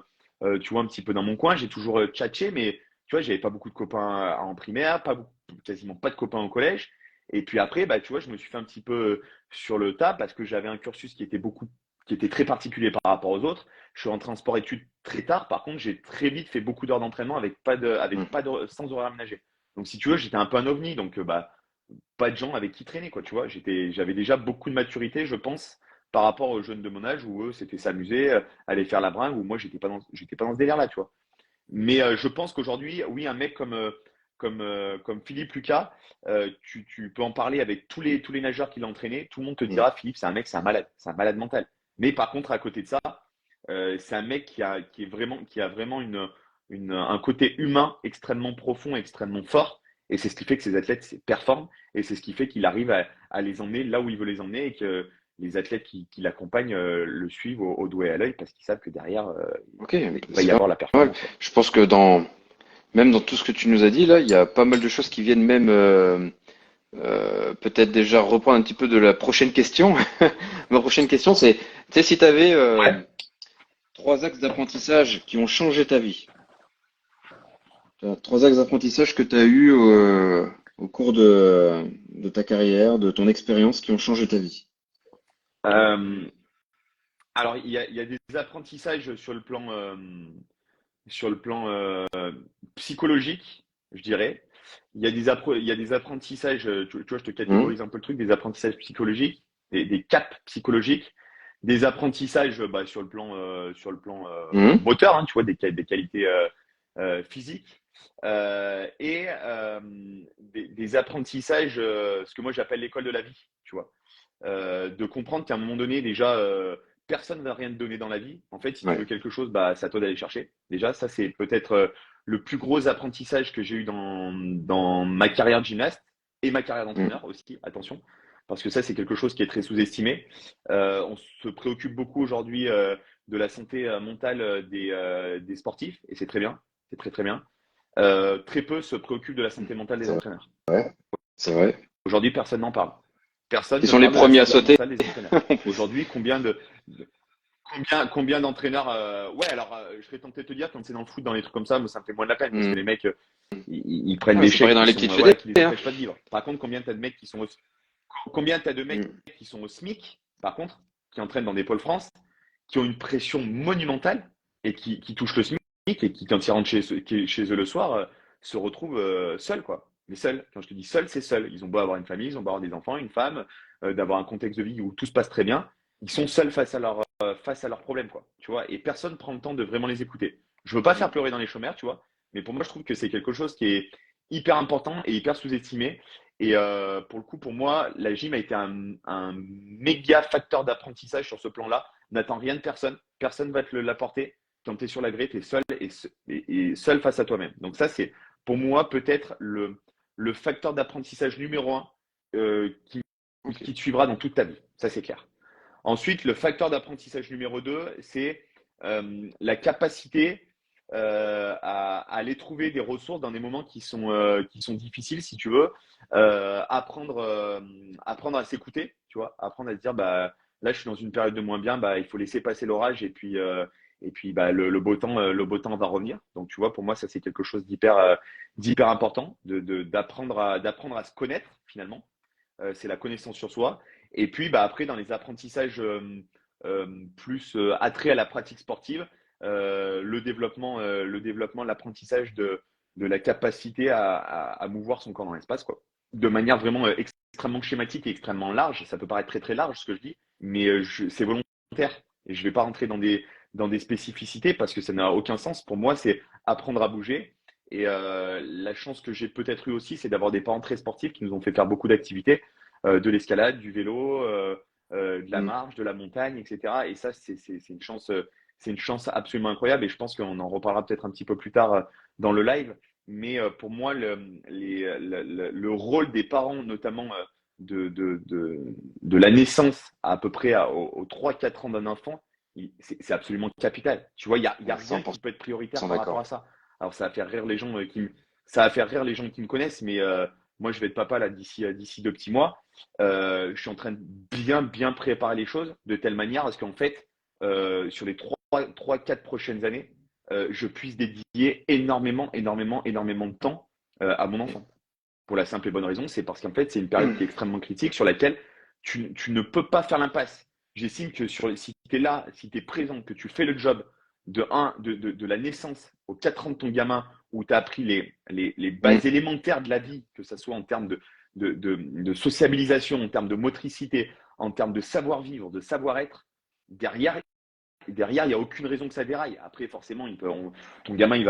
tu vois, un petit peu dans mon coin. J'ai toujours tchatché, mais tu vois, j'avais pas beaucoup de copains en primaire, quasiment pas de copains au collège. Et puis après, bah, tu vois, je me suis fait un petit peu sur le tas parce que j'avais un cursus qui était très particulier par rapport aux autres. Je suis rentré en sport-études très tard. Par contre, j'ai très vite fait beaucoup d'heures d'entraînement
Mm.
sans horaire aménagé. Donc, si tu veux, j'étais un peu un ovni. Donc, bah, pas de gens avec qui traîner, quoi. Tu vois, j'avais déjà beaucoup de maturité, je pense, par rapport aux jeunes de mon âge où eux, c'était s'amuser, aller faire la bringue, où moi, j'étais pas dans ce délire-là, tu vois. Mais je pense qu'aujourd'hui, oui, un mec comme Philippe Lucas, tu peux en parler avec tous les nageurs qui l'ont entraîné. Tout le monde te
Mm.
dira, Philippe, c'est un mec, c'est un malade mental. Mais par contre, à côté de ça, c'est un mec qui a vraiment un côté humain extrêmement profond, extrêmement fort. Et c'est ce qui fait que ces athlètes performent. Et c'est ce qui fait qu'il arrive à les emmener là où il veut les emmener et que les athlètes qui l'accompagnent le suivent au doigt et à l'œil parce qu'ils savent que derrière,
Ok,
il va
c'est
y
pas
avoir la
mal.
performance, quoi.
Je pense que même dans tout ce que tu nous as dit là, il y a pas mal de choses qui viennent même peut-être déjà reprendre un petit peu de la prochaine question. Ma prochaine question, c'est, tu sais, si tu avais
Ouais.
trois axes d'apprentissage qui ont changé ta vie, trois axes d'apprentissage que tu as eu au cours de ta carrière, de ton expérience, qui ont changé ta vie.
Euh, alors, il y a des apprentissages sur le plan psychologique, je dirais. Il y a des apprentissages, tu vois, je te
Hum,
catégorise un peu le truc, des apprentissages psychologiques, des caps psychologiques, des apprentissages bah, sur le plan
hum,
moteur, hein, tu vois, des qualités physiques, et des apprentissages, ce que moi j'appelle l'école de la vie, tu vois. De comprendre qu'à un moment donné, déjà, personne ne va rien te donner dans la vie. En fait, si tu veux
ouais.
quelque chose, bah, c'est à toi d'aller chercher. Déjà, ça, c'est peut-être le plus gros apprentissage que j'ai eu dans ma carrière de gymnaste et ma carrière
Hum,
d'entraîneur aussi, attention, parce que ça, c'est quelque chose qui est très sous-estimé. On se préoccupe beaucoup aujourd'hui de la santé mentale des sportifs, et c'est très bien, c'est très très bien. Très peu se préoccupent de la santé mentale des
c'est
entraîneurs.
vrai, c'est vrai.
Aujourd'hui, personne n'en parle. Personne
Ils
ne
sont les
parle de la
premiers à
santé
sauter
mentale des entraîneurs.
en plus.
Aujourd'hui, combien d'entraîneurs ouais, alors je serais tenté de te dire quand c'est dans le foot, dans les trucs comme ça, moi ça me fait moins de la peine parce que
Hum.
les mecs ils prennent
Ah,
des
c'est pareil
chèques
dans
qui
les
sont
petites fédés,
voilà qui les
hein.
empêchent pas de vivre. Par contre, combien t'as de mecs
Hum,
qui sont au SMIC, par contre, qui entraînent dans des pôles France, qui ont une pression monumentale et qui touchent le SMIC et qui quand ils rentrent chez eux le soir se retrouvent seuls quoi. Mais seuls, quand je te dis seuls, c'est seuls. Ils ont beau avoir une famille, ils ont beau avoir des enfants, une femme, d'avoir un contexte de vie où tout se passe très bien, ils sont seuls face à leurs problèmes, quoi. Tu vois, et personne prend le temps de vraiment les écouter. Je veux pas faire
hum.
pleurer dans les chaumières, tu vois, mais pour moi, je trouve que c'est quelque chose qui est hyper important et hyper sous-estimé. Et pour le coup, pour moi, la gym a été un méga facteur d'apprentissage sur ce plan-là. N'attends rien de personne. Personne va te l'apporter. Quand tu es sur la grille, tu es seul et seul face à toi-même. Donc ça, c'est pour moi peut-être le facteur d'apprentissage numéro un
Ok.
qui te suivra dans toute ta vie. Ça, c'est clair. Ensuite, le facteur d'apprentissage numéro 2, c'est la capacité à aller trouver des ressources dans des moments qui sont difficiles, si tu veux. Apprendre à s'écouter, tu vois, apprendre à se dire, bah, là, je suis dans une période de moins bien, bah, il faut laisser passer l'orage et puis bah, le beau temps va revenir. Donc, tu vois, pour moi, ça, c'est quelque chose d'hyper important, d'apprendre à se connaître, finalement. C'est la connaissance sur soi. Et puis, bah, après, dans les apprentissages plus attrait à la pratique sportive, le développement, l'apprentissage de la capacité à mouvoir son corps dans l'espace, quoi. De manière vraiment extrêmement schématique et extrêmement large. Ça peut paraître très très large ce que je dis, mais c'est volontaire. Et je ne vais pas rentrer dans des spécificités parce que ça n'a aucun sens. Pour moi, c'est apprendre à bouger. Et la chance que j'ai peut-être eu aussi, c'est d'avoir des parents très sportifs qui nous ont fait faire beaucoup d'activités, de l'escalade, du vélo, de la
Mm.
marche, de la montagne, etc. Et ça, c'est une chance absolument incroyable. Et je pense qu'on en reparlera peut-être un petit peu plus tard dans le live. Mais pour moi, le rôle des parents, notamment de la naissance à peu près aux 3-4 ans d'un enfant, c'est absolument capital. Tu vois, il y a rien qui peut être prioritaire
100%
par rapport
d'accord.
à ça. Alors, ça va faire rire les gens ça va faire rire les gens qui me connaissent, mais moi, je vais être papa là d'ici 2 petits mois. Je suis en train de bien préparer les choses de telle manière à ce qu'en fait, sur les 4 prochaines années, je puisse dédier énormément de temps à mon enfant. Pour la simple et bonne raison, c'est parce qu'en fait, c'est une période qui est extrêmement critique sur laquelle tu ne peux pas faire l'impasse. J'estime que si tu es là, si tu es présent, que tu fais le job de la naissance aux 4 ans de ton gamin, où tu as appris les
Mm.
bases élémentaires de la vie, que ce soit en termes de sociabilisation, en termes de motricité, en termes de savoir-vivre, de savoir-être, derrière, il n'y a aucune raison que ça déraille. Après, forcément, ton gamin, il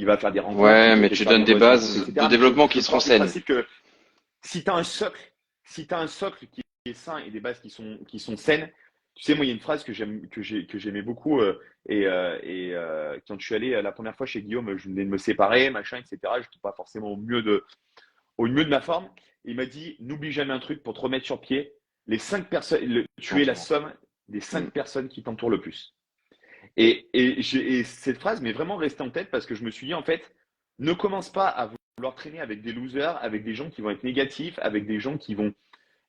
va faire des rencontres, il
Ouais,
peut
mais
peut-être
tu
faire des
donnes des
mauvaises rencontres,
bases de
etc. Mais
développement qui
je
seront
pars du
saines.
principe que si tu as un socle, si tu un socle qui est sain et des bases qui sont saines, tu sais, moi, il y a une phrase que j'aimais beaucoup quand je suis allé la première fois chez Guillaume, je venais de me séparer, machin, etc. Je n'étais pas forcément au mieux de ma forme. Il m'a dit, n'oublie jamais un truc pour te remettre sur pied. Les 5 personnes, tu es la
L'entourage.
somme des
Mm.
5 personnes qui t'entourent le plus. Et cette phrase m'est vraiment restée en tête parce que je me suis dit, en fait, ne commence pas à vouloir traîner avec des losers, avec des gens qui vont être négatifs, avec des gens qui vont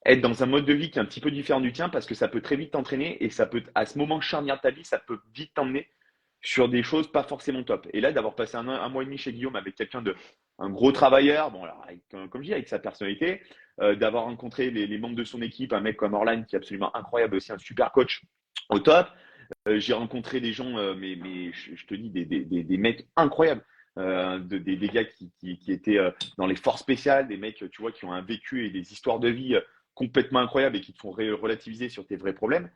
être dans un mode de vie qui est un petit peu différent du tien parce que ça peut très vite t'entraîner et ça peut, à ce moment charnière de ta vie, ça peut vite t'emmener sur des choses pas forcément top. Et là, d'avoir passé un mois et demi chez Guillaume avec un gros travailleur, bon, alors, comme je dis, avec sa personnalité, d'avoir rencontré les membres de son équipe, un mec comme Orlan qui est absolument incroyable aussi, un super coach au top. J'ai rencontré des gens, mais je te dis, des mecs incroyables. Des gars qui étaient dans les forces spéciales, des mecs, tu vois, qui ont un vécu et des histoires de vie complètement incroyables et qui te font relativiser sur tes vrais problèmes.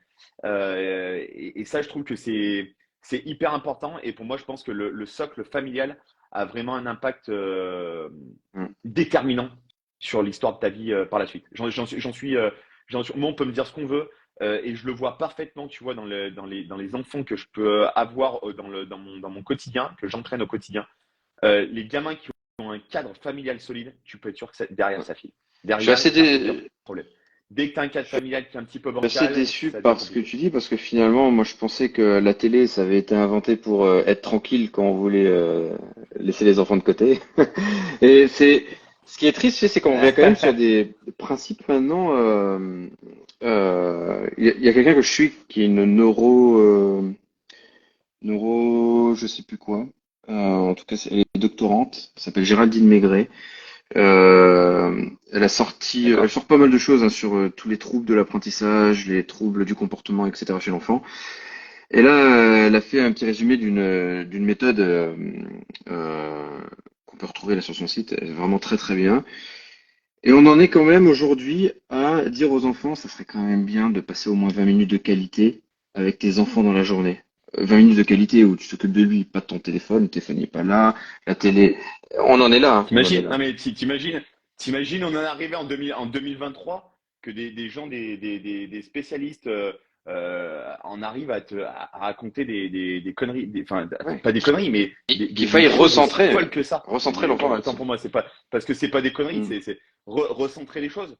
Et ça, je trouve que c'est hyper important. Et pour moi, je pense que le socle familial a vraiment un impact
Mm.
déterminant sur l'histoire de ta vie par la suite. Moi, on peut me dire ce qu'on veut. Et je le vois parfaitement, tu vois, dans les enfants que je peux avoir dans mon quotidien, que j'entraîne au quotidien. Les gamins qui ont un cadre familial solide, tu peux être sûr que derrière, ça file.
Je suis
Derrière,
assez,
il n'y a aucun
dé-
problème. Dès que tu as un cadre familial qui est un petit peu
je suis assez
bancal,
déçu
ça devient
par ce que
compliqué.
tu dis, parce que finalement, moi, je pensais que la télé, ça avait été inventé pour être tranquille quand on voulait laisser les enfants de côté. Et ce qui est triste, c'est qu'on revient quand même sur des principes maintenant. Il y a quelqu'un que je suis qui est une je sais plus quoi. En tout cas, elle est doctorante. Elle s'appelle Géraldine Maigret. Elle
D'accord?
sort pas mal de choses hein, sur tous les troubles de l'apprentissage, les troubles du comportement, etc. chez l'enfant. Et là, elle a fait un petit résumé d'une méthode euh, qu'on peut retrouver là sur son site, elle est vraiment très très bien. Et on en est quand même aujourd'hui à dire aux enfants, ça serait quand même bien de passer au moins 20 minutes de qualité avec tes enfants dans la journée. 20 minutes de qualité où tu t'occupes de lui, pas de ton téléphone, le téléphone n'est pas là, la télé. On en est là, hein, on en est
T'imagines,
là.
non mais t'imagines, on en est arrivé en 2023 que des gens, des spécialistes en arrivent à raconter des conneries, enfin,
Ouais.
pas des conneries, mais
Qu'il
des
faille
choses aussi folles que ça.
recentrer l'enfant
Autant
là-dessus.
pour moi, c'est pas parce que c'est pas des conneries,
Mm.
c'est recentrer les choses.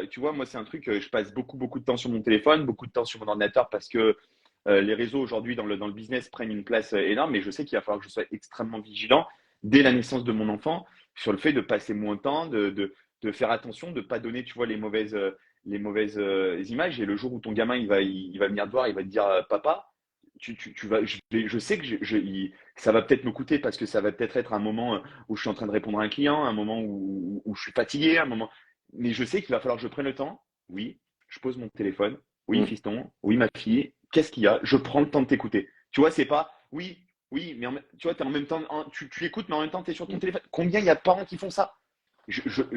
Tu vois, moi, c'est un truc, je passe beaucoup de temps sur mon téléphone, beaucoup de temps sur mon ordinateur parce que les réseaux aujourd'hui dans le business prennent une place énorme, mais je sais qu'il va falloir que je sois extrêmement vigilant dès la naissance de mon enfant sur le fait de passer moins de temps, de faire attention, de ne pas donner, tu vois, les mauvaises images. Et le jour où ton gamin, il va venir te voir, il va te dire, papa, je sais que ça va peut-être me coûter parce que ça va peut-être être un moment où je suis en train de répondre à un client, un moment où je suis fatigué, un moment. Mais je sais qu'il va falloir que je prenne le temps. Oui, je pose mon téléphone. Oui,
Mm.
fiston. Oui, ma fille. Qu'est-ce qu'il y a? Je prends le temps de t'écouter. Tu vois, c'est pas, oui, oui, mais tu vois, t'es en même temps, tu écoutes, mais en même temps, tu es sur ton téléphone. Combien il y a de parents qui font ça?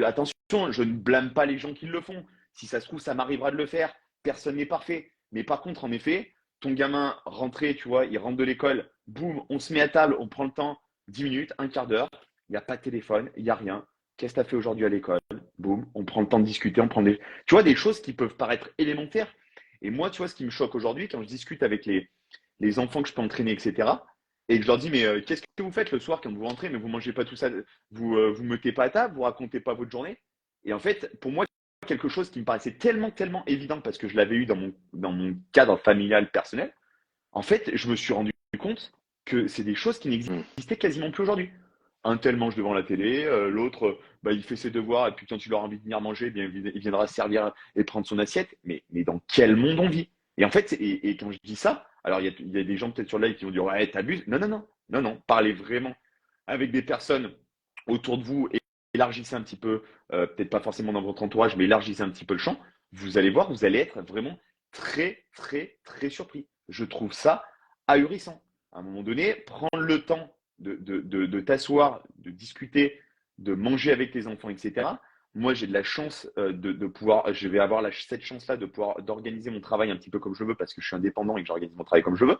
Attention, je ne blâme pas les gens qui le font. Si ça se trouve, ça m'arrivera de le faire. Personne n'est parfait. Mais par contre, en effet, ton gamin rentré, tu vois, il rentre de l'école, boum, on se met à table, on prend le temps, 10 minutes, un quart d'heure, il n'y a pas de téléphone, il n'y a rien. Qu'est-ce que tu as fait aujourd'hui à l'école? Boum, on prend le temps de discuter, on prend tu vois, des choses qui peuvent paraître élémentaires. Et moi, tu vois, ce qui me choque aujourd'hui, quand je discute avec les enfants que je peux entraîner, etc., et que je leur dis, mais qu'est-ce que vous faites le soir quand vous rentrez, mais vous mangez pas tout ça, vous mettez pas à table, vous racontez pas votre journée. Et en fait, pour moi, quelque chose qui me paraissait tellement, tellement évident parce que je l'avais eu dans mon cadre familial personnel, en fait, je me suis rendu compte que c'est des choses qui
Mm.
n'existaient quasiment plus aujourd'hui. Un tel mange devant la télé, l'autre, bah, il fait ses devoirs, et puis quand tu leur as envie de venir manger, eh bien, il viendra se servir et prendre son assiette. Mais dans quel monde on vit? Et en fait, et quand je dis ça, alors il y a des gens peut-être sur le live qui vont dire, ouais, t'abuses. Non, non, non, non, non, parlez vraiment avec des personnes autour de vous et élargissez un petit peu, peut-être pas forcément dans votre entourage, mais élargissez un petit peu le champ. Vous allez voir, vous allez être vraiment très, très, très surpris. Je trouve ça ahurissant. À un moment donné, prendre le temps de t'asseoir, de discuter, de manger avec tes enfants, etc. Moi, j'ai de la chance de pouvoir, je vais avoir cette chance-là de pouvoir d'organiser mon travail un petit peu comme je veux parce que je suis indépendant et que j'organise mon travail comme je veux.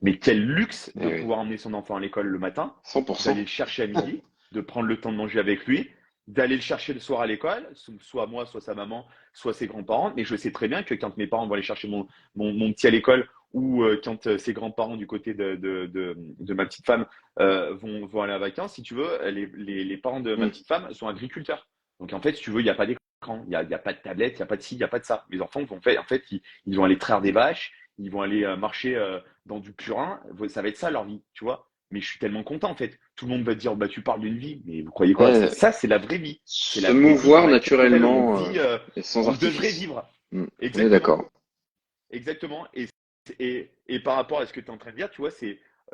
Mais quel luxe
Eh
de
oui,
pouvoir emmener son enfant à l'école le matin, d'aller
100%.
le chercher à midi, de prendre le temps de manger avec lui, d'aller le chercher le soir à l'école, soit moi, soit sa maman, soit ses grands-parents. Mais je sais très bien que quand mes parents vont aller chercher mon petit à l'école ou quand ses grands-parents du côté de ma petite femme vont aller en vacances, si tu veux, les parents de ma
Mm.
petite femme sont agriculteurs. Donc en fait, si tu veux, il n'y a pas d'écran, il y a pas de tablette, il n'y a pas de ci, il n'y a pas de ça. Mes enfants vont faire, en fait, ils vont aller traire des vaches, ils vont aller marcher dans du purin, ça va être ça leur vie, tu vois. Mais je suis tellement content en fait. Tout le monde va te dire, bah tu parles d'une vie, mais vous croyez quoi?
Ouais,
Ça, c'est la vraie vie. C'est
se
la vraie vie dans
mouvoir
laquelle on
naturellement
vit,
et sans
on devrait
artifice.
vivre.
Mm. On est
Exactement,
d'accord.
exactement. Et par rapport à ce que tu es en train de dire, tu vois,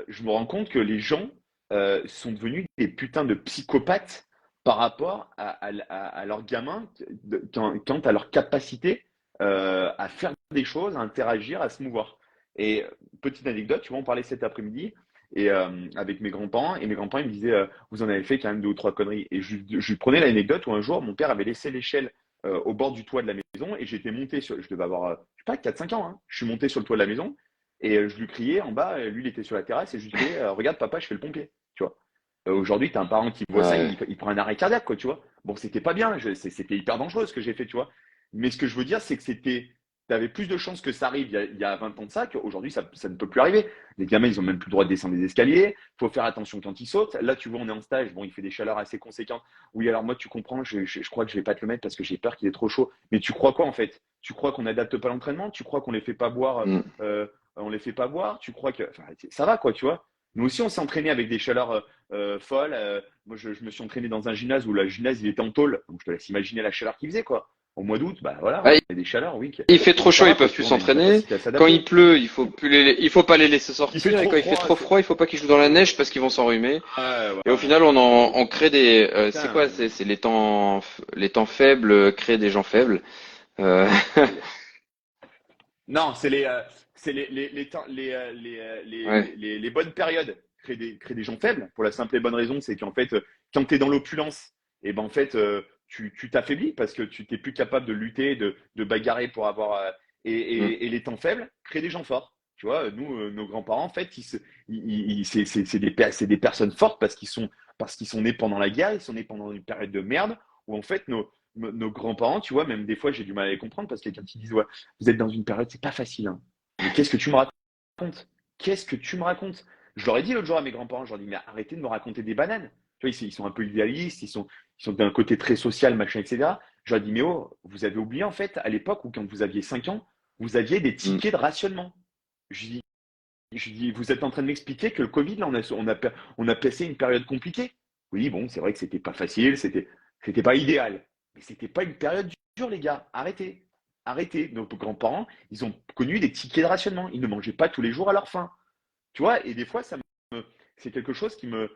je me rends compte que les gens sont devenus des putains de psychopathes par rapport à leurs gamins, quant à leur capacité à faire des choses, à interagir, à se mouvoir. Et petite anecdote, tu vois, on parlait cet après-midi et avec mes grands-parents, et mes grands-parents ils me disaient, vous en avez fait quand même deux ou trois conneries. Et je lui prenais l'anecdote où un jour, mon père avait laissé l'échelle au bord du toit de la maison et j'étais monté je devais avoir, je sais pas, 4 5 ans, hein. Je suis monté sur le toit de la maison et je lui criais en bas, lui il était sur la terrasse et je lui disais, regarde papa, je fais le pompier, tu vois. Aujourd'hui, tu as un parent qui voit ça,
Ouais.
il prend un arrêt cardiaque, quoi, tu vois. Bon, c'était pas bien, c'était hyper dangereux ce que j'ai fait, tu vois. Mais ce que je veux dire, c'est que tu avais plus de chances que ça arrive il y a 20 ans de ça qu'aujourd'hui, ça ne peut plus arriver. Les gamins, ils ont même plus le droit de descendre des escaliers. Il faut faire attention quand ils sautent. Là, tu vois, on est en stage. Bon, il fait des chaleurs assez conséquentes. Oui, alors moi, tu comprends, je crois que je vais pas te le mettre parce que j'ai peur qu'il est trop chaud. Mais tu crois quoi, en fait? Tu crois qu'on n'adapte pas l'entraînement? Tu crois qu'on les fait pas boire,
Mm.
on les fait pas boire? Tu crois que, enfin, ça va, quoi, tu vois? Nous aussi, on s'est entraîné avec des chaleurs folles. Moi, je me suis entraîné dans un gymnase où le gymnase, il était en tôle. Donc, je te laisse imaginer la chaleur qu'il faisait, quoi. Au mois d'août, bah voilà,
Ah,
il y a des chaleurs, oui.
il fait
Mais
trop
ça
chaud, ils
va, quoi,
peuvent
tu
plus
vois, on a une
s'entraîner.
capacité à
Quand il
s'adapter.
pleut, il faut pas les laisser
Il fait
sortir. Et
trop
quand il fait
froid,
trop froid, il faut pas qu'ils jouent dans la neige parce qu'ils vont s'enrhumer.
Ouais,
Et au
voilà.
final, on crée c'est
Putain,
quoi? C'est les temps faibles créent des gens faibles. Euh,
non, c'est les temps,
ouais.
les bonnes périodes créent des gens faibles pour la simple et bonne raison, c'est qu'en fait, quand tu es dans l'opulence, et ben en fait, tu t'affaiblis parce que tu t'es plus capable de lutter, de bagarrer pour avoir.
Mm.
Et les temps faibles créent des gens forts. Tu vois, nous, nos grands-parents, en fait, c'est des personnes fortes parce qu'ils sont nés pendant la guerre, ils sont nés pendant une période de merde où en fait, nos grands-parents, tu vois, même des fois, j'ai du mal à les comprendre parce que quand ils disent, ouais, vous êtes dans une période, c'est pas facile, hein. Mais qu'est-ce que tu me racontes? Qu'est-ce que tu me racontes? Je leur ai dit l'autre jour à mes grands-parents, je leur ai dit, mais arrêtez de me raconter des bananes. Tu vois, ils sont un peu idéalistes, ils sont d'un côté très social, machin, etc. Je leur ai dit, mais oh, vous avez oublié en fait, à l'époque où quand vous aviez 5 ans, vous aviez des
Mm.
tickets de rationnement. Je dis, vous êtes en train de m'expliquer que le Covid, là, on a passé une période compliquée. Oui, bon, c'est vrai que c'était pas facile, c'était pas idéal. Mais c'était pas une période dure, les gars. Arrêtez. Arrêtez. Nos grands-parents, ils ont connu des tickets de rationnement. Ils ne mangeaient pas tous les jours à leur faim. Tu vois, et des fois, c'est quelque chose qui me.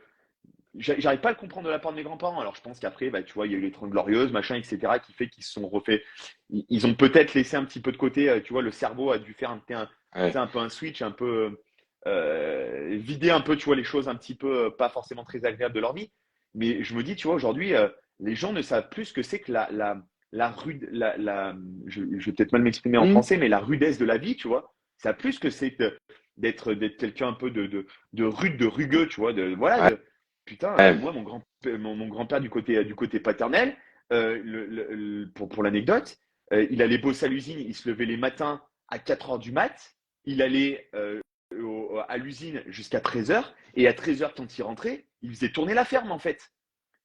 J'arrive pas à le comprendre de la part de mes grands-parents. Alors, je pense qu'après, bah, tu vois, il y a eu les 30 glorieuses, machin, etc., qui fait qu'ils se sont refait. Ils ont peut-être laissé un petit peu de côté, tu vois, le cerveau a dû faire
Ouais.
un peu un switch, un peu vider un peu, tu vois, les choses un petit peu pas forcément très agréables de leur vie. Mais je me dis, tu vois, aujourd'hui, les gens ne savent plus ce que c'est que la rude, je vais peut-être mal m'exprimer en
Hmm.
français, mais la rudesse de la vie, tu vois. Ça plus ce que c'est d'être quelqu'un un peu de rude, de rugueux, tu vois. Voilà,
Ouais.
putain,
Ouais.
moi, mon grand-père du côté paternel, pour l'anecdote, il allait bosser à l'usine, il se levait les matins à 4 heures du mat, il allait à l'usine jusqu'à 13 heures, et à 13 heures, quand il rentrait, il faisait tourner la ferme, en fait.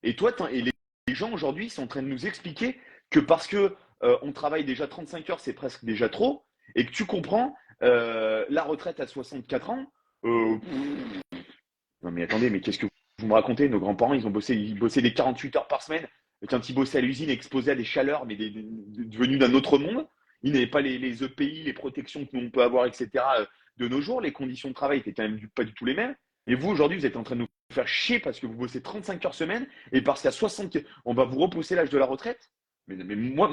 Et toi, les gens aujourd'hui sont en train de nous expliquer que parce que on travaille déjà 35 heures, c'est presque déjà trop, et que tu comprends, la retraite à 64 ans, non mais attendez, mais qu'est-ce que vous me racontez? Nos grands-parents, ils bossaient des 48 heures par semaine. Et quand ils bossaient à l'usine, exposés à des chaleurs, mais devenus d'un autre monde, ils n'avaient pas les EPI, les protections que nous on peut avoir, etc. De nos jours. Les conditions de travail étaient quand même pas du tout les mêmes. Et vous, aujourd'hui, vous êtes en train de nous faire chier parce que vous bossez 35 heures semaine et parce qu'à 60, on va vous repousser l'âge de la retraite. Mais moi,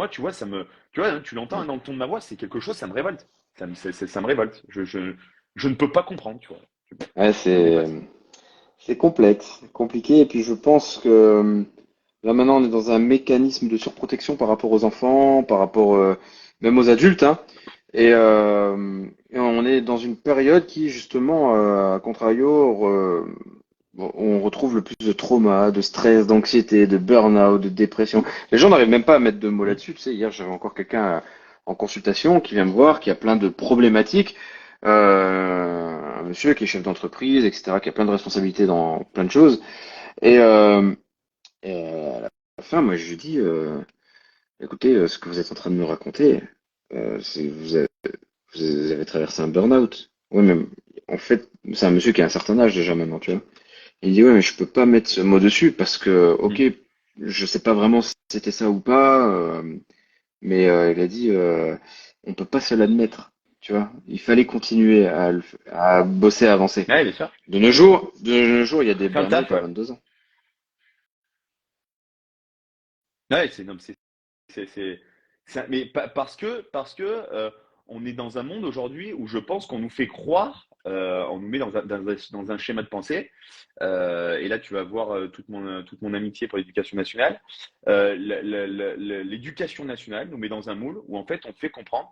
tu vois, tu vois, hein, tu l'entends hein, dans le ton de ma voix, c'est quelque chose, ça me révolte. Ça me révolte. Je ne peux pas comprendre, tu vois.
Ouais,
Ça me
c'est
dépasse.
c'est complexe, c'est compliqué. Et puis je pense que là maintenant on est dans un mécanisme de surprotection par rapport aux enfants, par rapport même aux adultes, hein. Et on est dans une période qui justement, à contrario, bon, on retrouve le plus de trauma, de stress, d'anxiété, de burn-out, de dépression. Les gens n'arrivent même pas à mettre de mots
Mm.
là-dessus. Tu sais, hier j'avais encore quelqu'un en consultation qui vient me voir, qui a plein de problématiques. Un monsieur qui est chef d'entreprise, etc., qui a plein de responsabilités dans plein de choses. Et à la fin, moi, je lui dis, écoutez, ce que vous êtes en train de me raconter, vous avez traversé un burn-out. Ouais, même, en fait, c'est un monsieur qui a un certain âge déjà maintenant, tu vois. Il dit, ouais, mais je peux pas mettre ce mot dessus parce que, ok,
Mm.
je sais pas vraiment si c'était ça ou pas, mais il a dit, on peut pas se l'admettre, tu vois. Il fallait continuer à bosser, à avancer.
Ouais, bien sûr.
De nos jours, il y a des
Faire le taf,
burn-out à
ouais.
22 ans.
Ouais, non, mais mais parce que on est dans un monde aujourd'hui où je pense qu'on nous fait croire, on nous met dans un schéma de pensée. Et là, tu vas voir toute mon amitié pour l'éducation nationale. L'éducation nationale nous met dans un moule où en fait on te fait comprendre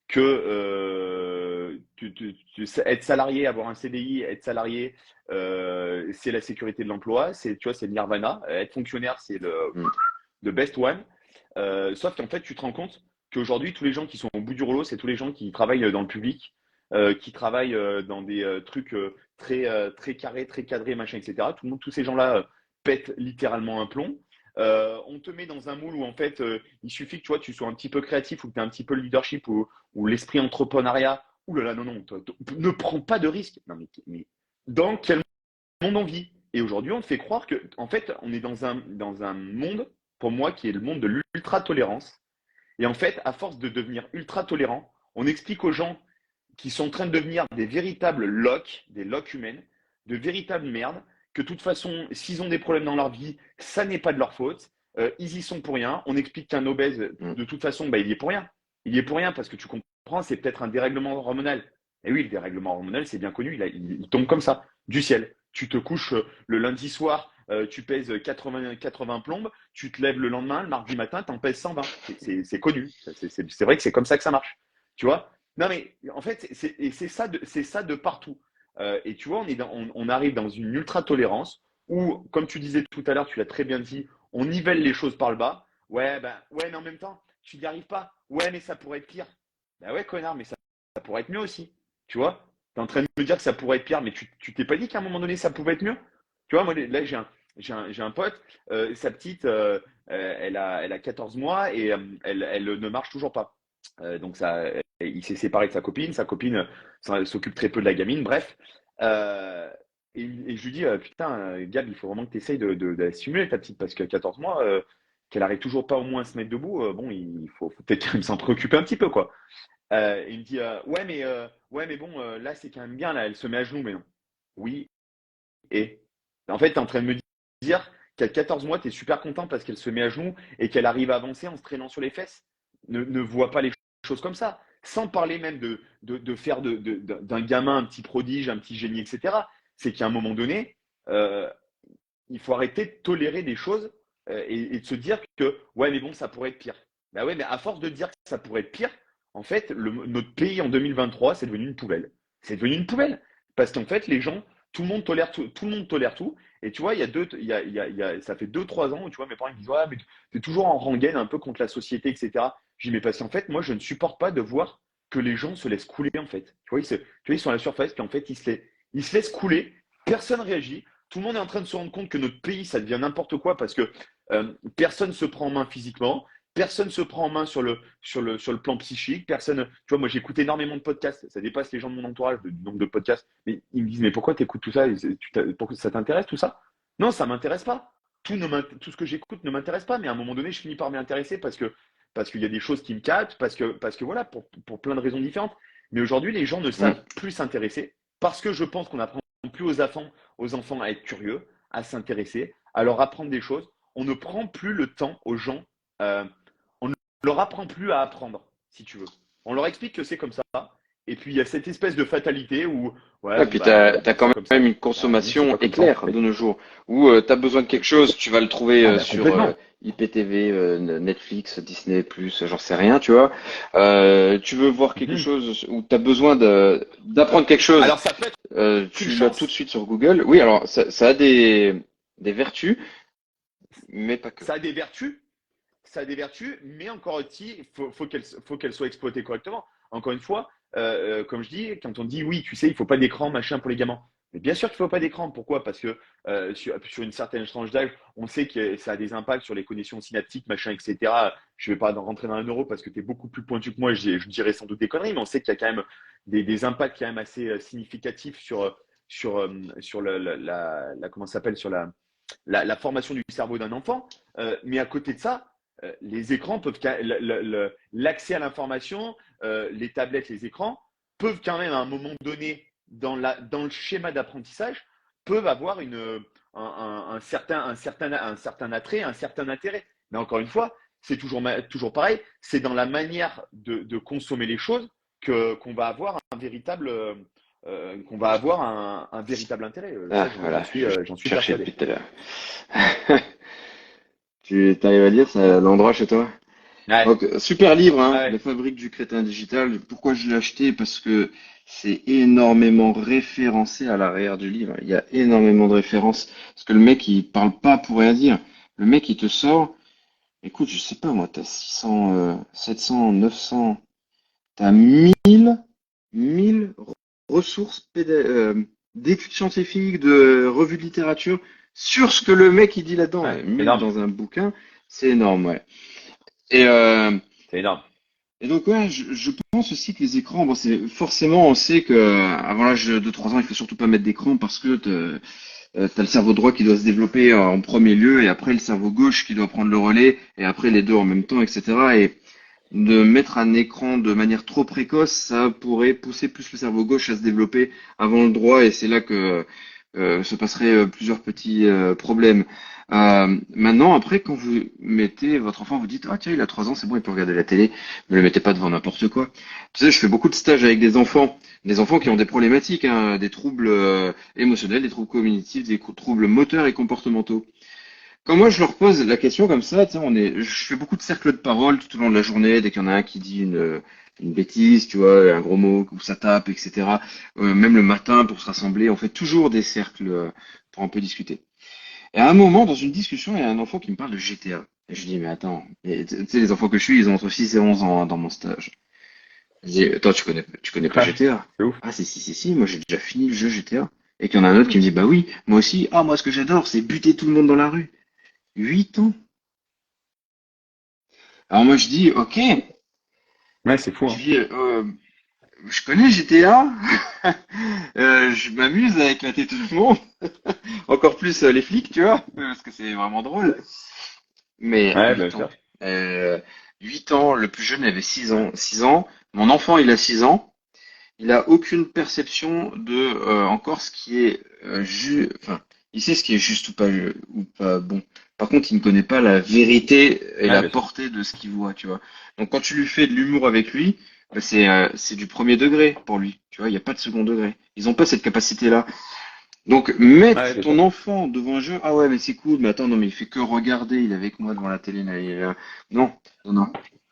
que être salarié, avoir un CDI, être salarié, c'est la sécurité de l'emploi, tu vois, c'est le nirvana. Être fonctionnaire, c'est
Mm.
le best one. Sauf qu'en fait, tu te rends compte qu'aujourd'hui, tous les gens qui sont au bout du rouleau, c'est tous les gens qui travaillent dans le public, qui travaillent dans des trucs très carrés, très cadrés, machin, etc. Tous ces gens-là pètent littéralement un plomb. On te met dans un moule où en fait, il suffit que tu sois un petit peu créatif ou que tu aies un petit peu le leadership ou l'esprit entrepreneuriat. Ouh là là, non, non, ne prends pas de risques. Non, mais dans quel monde on vit? Et aujourd'hui, on te fait croire que, en fait, on est dans un monde, pour moi, qui est le monde de l'ultra-tolérance. Et en fait, à force de devenir ultra-tolérant, on explique aux gens qui sont en train de devenir des véritables loques, des loques humaines, de véritables merdes, que de toute façon, s'ils ont des problèmes dans leur vie, ça n'est pas de leur faute. Ils y sont pour rien. On explique qu'un obèse,
Mm.
de toute façon, bah, il y est pour rien. Il y est pour rien parce que tu comprends, c'est peut-être un dérèglement hormonal. Et oui, le dérèglement hormonal, c'est bien connu, il tombe comme ça, du ciel. Tu te couches le lundi soir, tu pèses 80 plombes, tu te lèves le lendemain, le mardi matin, tu en pèses 120. C'est connu. C'est vrai que c'est comme ça que ça marche. Tu vois? Non, mais en fait, c'est ça de partout. Et tu vois, on arrive dans une ultra-tolérance où, comme tu disais tout à l'heure, tu l'as très bien dit, on nivelle les choses par le bas. Ouais, ben, ouais, mais en même temps, tu n'y arrives pas. Ouais, mais ça pourrait être pire. Ben ouais, connard, mais ça pourrait être mieux aussi. Tu vois? Tu es en train de me dire que ça pourrait être pire, mais tu t'es pas dit qu'à un moment donné, ça pouvait être mieux? Tu vois, moi, là, j'ai un pote, sa petite, elle a 14 mois et elle ne marche toujours pas. Donc, il s'est séparé de sa copine s'occupe très peu de la gamine, bref. Euh, et je lui dis, putain, Gab, il faut vraiment que tu essayes d'assumer ta petite, parce qu'à 14 mois, qu'elle arrive toujours pas au moins à se mettre debout, bon, il faut peut-être quand même s'en préoccuper un petit peu, quoi. Et il me dit, ouais, mais bon, là, c'est quand même bien, là, elle se met à genoux, mais non. Oui, et en fait, tu es en train de me dire qu'à 14 mois, tu es super content parce qu'elle se met à genoux et qu'elle arrive à avancer en se traînant sur les fesses. Ne vois pas les choses comme ça. sans parler même de faire d'un gamin un petit prodige, un petit génie, etc. C'est qu'à un moment donné, euh, il faut arrêter de tolérer des choses et de se dire que, ouais, mais bon, ça pourrait être pire. Bah ouais, mais à force de dire que ça pourrait être pire, en fait, notre pays en 2023, c'est devenu une poubelle. C'est devenu une poubelle. Parce qu'en fait, les gens, tout le monde tolère tout, tout le monde tolère tout. Et tu vois, ça fait 2, 3 ans où tu vois, mes parents ils me disent, ouais, mais tu es toujours en rengaine un peu contre la société, etc. Je dis, mais parce qu'en fait, moi, je ne supporte pas de voir que les gens se laissent couler, en fait. Tu vois, ils sont à la surface, puis en fait, ils se laissent couler, personne réagit. Tout le monde est en train de se rendre compte que notre pays, ça devient n'importe quoi parce que personne se prend en main physiquement, personne se prend en main sur le plan psychique, personne. Tu vois, moi j'écoute énormément de podcasts, ça dépasse les gens de mon entourage, le nombre de podcasts, mais ils me disent, mais pourquoi tu écoutes tout ça? Pourquoi ça t'intéresse tout ça? Non, ça m'intéresse pas. Tout ce que j'écoute ne m'intéresse pas, mais à un moment donné, je finis par m'y intéresser parce qu'il y a des choses qui me captent, parce que voilà, pour plein de raisons différentes. Mais aujourd'hui, les gens ne
Mm.
savent plus s'intéresser parce que je pense qu'on apprend plus aux enfants à être curieux, à s'intéresser, à leur apprendre des choses. On ne prend plus le temps aux gens, euh, on ne leur apprend plus à apprendre, si tu veux. On leur explique que c'est comme ça, et puis il y a cette espèce de fatalité où, ouais,
Et
bon,
puis
bah,
t'as quand
c'est comme ça.
même une
Bah, non, c'est
consommation
pas comme ça, en
éclair
fait.
de nos jours, où tu as besoin de quelque chose, tu vas le trouver
Ah, bah,
sur
complètement.
IPTV, Netflix, Disney+, j'en sais rien, tu vois. Tu veux voir quelque
Mhm.
chose où tu as besoin d'apprendre quelque chose,
Alors, ça peut être qu'une
tu l'as tout de
chance.
suite sur Google. Oui, alors ça a des vertus, mais pas que.
Ça a des vertus, mais encore il faut qu'elle soit exploitée correctement. Encore une fois, comme je dis, quand on dit oui, tu sais, il faut pas d'écran, machin pour les gamins. Mais bien sûr qu'il faut pas d'écran. Pourquoi? Parce que sur une certaine tranche d'âge, on sait que ça a des impacts sur les connexions synaptiques, machin, etc. Je vais pas rentrer dans un euro parce que tu es beaucoup plus pointu que moi. Je dirais sans doute des conneries, mais on sait qu'il y a quand même des impacts quand même assez significatifs sur comment ça s'appelle, sur la formation du cerveau d'un enfant. Mais à côté de ça, les écrans peuvent, l'accès à l'information, les tablettes, les écrans, peuvent quand même à un moment donné, dans le schéma d'apprentissage, peuvent avoir un certain attrait, un certain intérêt. Mais encore une fois, c'est toujours pareil, c'est dans la manière de consommer les choses qu'on va avoir un véritable intérêt. Ça,
Ah,
j'en
voilà,
suis, j'en suis
cherchais
persuadé.
depuis tout à l'heure. Tu arrives à lire, c'est l'endroit chez toi?
Ouais,
Donc, super livre, hein,
ouais.
La fabrique du crétin digital. Pourquoi je l'ai acheté? Parce que c'est énormément référencé à l'arrière du livre. Il y a énormément de références. Parce que le mec, il parle pas pour rien dire. Le mec, il te sort, écoute, je sais pas, moi, t'as 600, 700, 900, t'as 1000 ressources d'études scientifiques, de revues de littérature sur ce que le mec, il dit là-dedans.
Ouais, c'est
1000
énorme.
dans un bouquin, c'est énorme, ouais. Et,
C'est énorme.
Et donc ouais, je pense aussi que les écrans, bon, c'est forcément, on sait que avant l'âge de 3 ans, il faut surtout pas mettre d'écran parce que t'as le cerveau droit qui doit se développer en premier lieu et après le cerveau gauche qui doit prendre le relais et après les deux en même temps, etc. Et de mettre un écran de manière trop précoce, ça pourrait pousser plus le cerveau gauche à se développer avant le droit et c'est là que se passeraient plusieurs petits problèmes. Maintenant, après, quand vous mettez votre enfant, vous dites, ah tiens, il a 3 ans, c'est bon, il peut regarder la télé, ne le mettez pas devant n'importe quoi. Tu sais, je fais beaucoup de stages avec des enfants qui ont des problématiques, hein, des troubles émotionnels, des troubles cognitifs, des troubles moteurs et comportementaux. Quand moi je leur pose la question comme ça, tu sais, je fais beaucoup de cercles de parole tout au long de la journée, dès qu'il y en a un qui dit une bêtise, tu vois, un gros mot, où ça tape, etc. Même le matin pour se rassembler, on fait toujours des cercles pour un peu discuter. Et à un moment, dans une discussion, il y a un enfant qui me parle de GTA. Et je dis, mais attends, tu sais, les enfants que je suis, ils ont entre 6 et 11 ans hein, dans mon stage. Je dis, attends, tu connais pas
Ouais,
GTA?
c'est ouf.
Ah, si, moi j'ai déjà fini le jeu GTA. Et qu'il y en a un autre qui me dit, bah oui, moi aussi, ah, moi ce que j'adore, c'est buter tout le monde dans la rue. 8 ans. Alors moi je dis, ok,
Ouais, c'est fou,
je
hein.
dis, je connais GTA, je m'amuse à éclater tout le monde, encore plus les flics, tu vois, parce que c'est vraiment drôle. Mais
Ouais, bien
8 ans.
sûr.
8 ans, le plus jeune avait 6 ans. 6 ans, mon enfant il a 6 ans, il a aucune perception de encore ce qui est enfin, il sait ce qui est juste ou pas bon. Par contre, il ne connaît pas la vérité et
Ouais,
la
bien sûr.
portée de ce qu'il voit, tu vois. Donc quand tu lui fais de l'humour avec lui, bah, c'est du premier degré pour lui. Tu vois, il n'y a pas de second degré. Ils n'ont pas cette capacité-là. Donc,
Ouais,
mettre
c'est
ton
ça.
enfant devant un jeu, ah ouais, mais c'est cool, mais attends, non, mais il fait que regarder, il est avec moi devant la télé, là, non, non, non.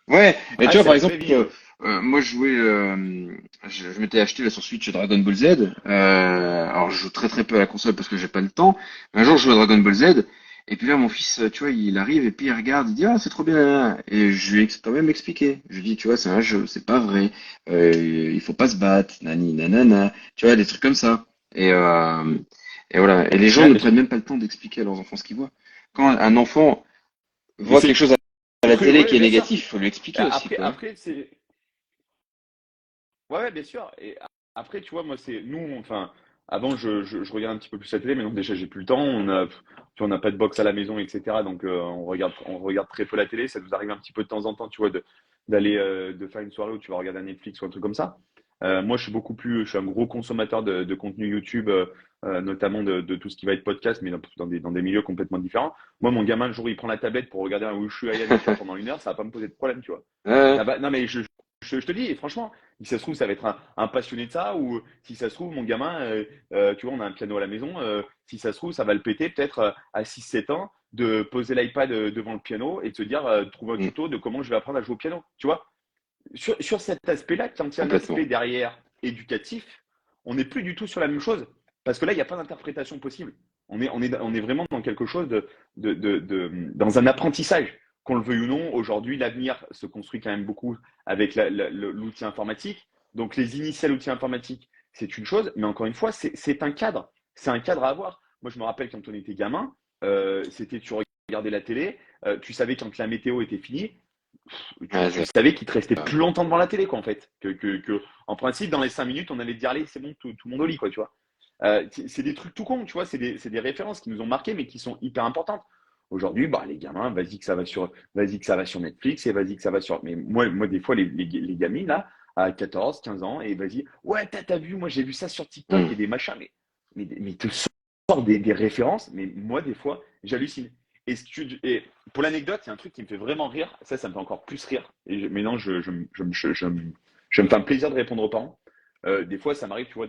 Ouais, et tu
Ah,
vois,
ça
par
le
exemple,
fait vivre.
moi, je jouais, je m'étais acheté là sur Switch Dragon Ball Z. Alors, je joue très très peu à la console parce que j'ai pas le temps. Un jour, je joue à Dragon Ball Z, et puis là, mon fils, tu vois, il arrive et puis il regarde, il dit, ah, c'est trop bien, là, là. Et je lui ai quand même expliqué. Je lui dis, tu vois, c'est un jeu, c'est pas vrai. Il faut pas se battre, nani, nanana. Tu vois, des trucs comme ça. Et, euh, et voilà. Et les gens
Ouais,
ne
bien sûr.
prennent même pas le temps d'expliquer à leurs enfants ce qu'ils voient. Quand un enfant
Mais
voit quelque
c'est
chose à la télé qui
ouais,
est
bien sûr.
négatif, il faut lui expliquer aussi,
Après,
quoi.
c'est. Ouais, bien sûr. Et après, tu vois, moi, c'est. Nous, enfin, avant, je regarde un petit peu plus la télé, mais non, déjà, j'ai plus le temps. Tu vois, on n'a pas de box à la maison, etc. Donc, on regarde très peu la télé. Ça nous arrive un petit peu de temps en temps, tu vois, de faire une soirée où tu vas regarder un Netflix ou un truc comme ça. Moi, je suis un gros consommateur de contenu YouTube, notamment de tout ce qui va être podcast, mais dans des milieux complètement différents. Moi, mon gamin, le jour où il prend la tablette pour regarder un Ushuaïa Nature pendant 1 heure, ça va pas me poser de problème, tu vois.
Ouais,
Non, mais je te dis, et franchement, si ça se trouve, ça va être un passionné de ça, ou si ça se trouve, mon gamin, tu vois, on a un piano à la maison, si ça se trouve, ça va le péter peut-être à 6 7 ans, de poser l'iPad devant le piano et de se dire, trouver un
mm,
tuto de comment je vais apprendre à jouer au piano, tu vois. Sur cet aspect-là, quand il y a un
complètement.
aspect derrière éducatif, on n'est plus du tout sur la même chose, parce que là, il n'y a pas d'interprétation possible. On est vraiment dans quelque chose dans un apprentissage. Qu'on le veuille ou non, aujourd'hui, l'avenir se construit quand même beaucoup avec l'outil informatique. Donc, les initiales outils informatiques, c'est une chose, mais encore une fois, c'est un cadre. C'est un cadre à avoir. Moi, je me rappelle quand on était gamin, c'était tu regardais la télé, tu savais quand la météo était finie, tu,
Ouais,
tu
c'est
savais qu'il te restait
ça.
plus longtemps devant la télé, quoi, en fait. En principe, dans les 5 minutes, on allait te dire, allez, c'est bon, tout le monde au lit, quoi, tu vois. C'est des trucs tout cons, tu vois, c'est des références qui nous ont marqués, mais qui sont hyper importantes. Aujourd'hui, bah, les gamins, vas-y que ça va sur Netflix et vas-y que ça va sur. Mais moi des fois, les gamines, là, à 14, 15 ans, et vas-y, ouais, t'as vu, moi, j'ai vu ça sur TikTok
Mm.
et des machins, mais te sort des références, mais moi, des fois, j'hallucine. Et pour l'anecdote, il y a un truc qui me fait vraiment rire. Ça me fait encore plus rire. Mais non, je me fais un plaisir de répondre aux parents. Des fois, ça m'arrive, tu vois,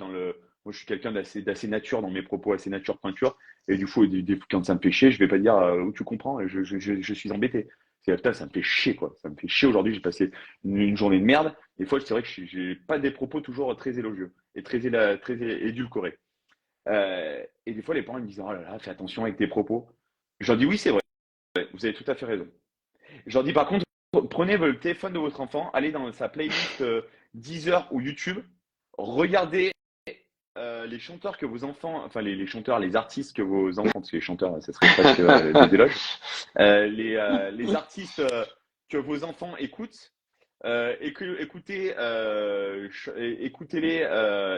moi, je suis quelqu'un d'assez nature dans mes propos, assez nature peinture. Et du coup, quand ça me fait chier, je vais pas dire où tu comprends. Je suis embêté. Putain, ça me fait chier, quoi. Ça me fait chier aujourd'hui. J'ai passé une journée de merde. Des fois, c'est vrai que j'ai pas des propos toujours très élogieux et très édulcorés. Et des fois, les parents ils me disent, oh là là, fais attention avec tes propos. Je leur dis oui, c'est vrai. Vous avez tout à fait raison. Je leur dis par contre, prenez le téléphone de votre enfant, allez dans sa playlist Deezer ou YouTube, regardez les chanteurs que vos enfants, enfin les chanteurs, les artistes que vos enfants, parce que les chanteurs, ça serait presque des éloges, les artistes que vos enfants écoutent, écoutez-les,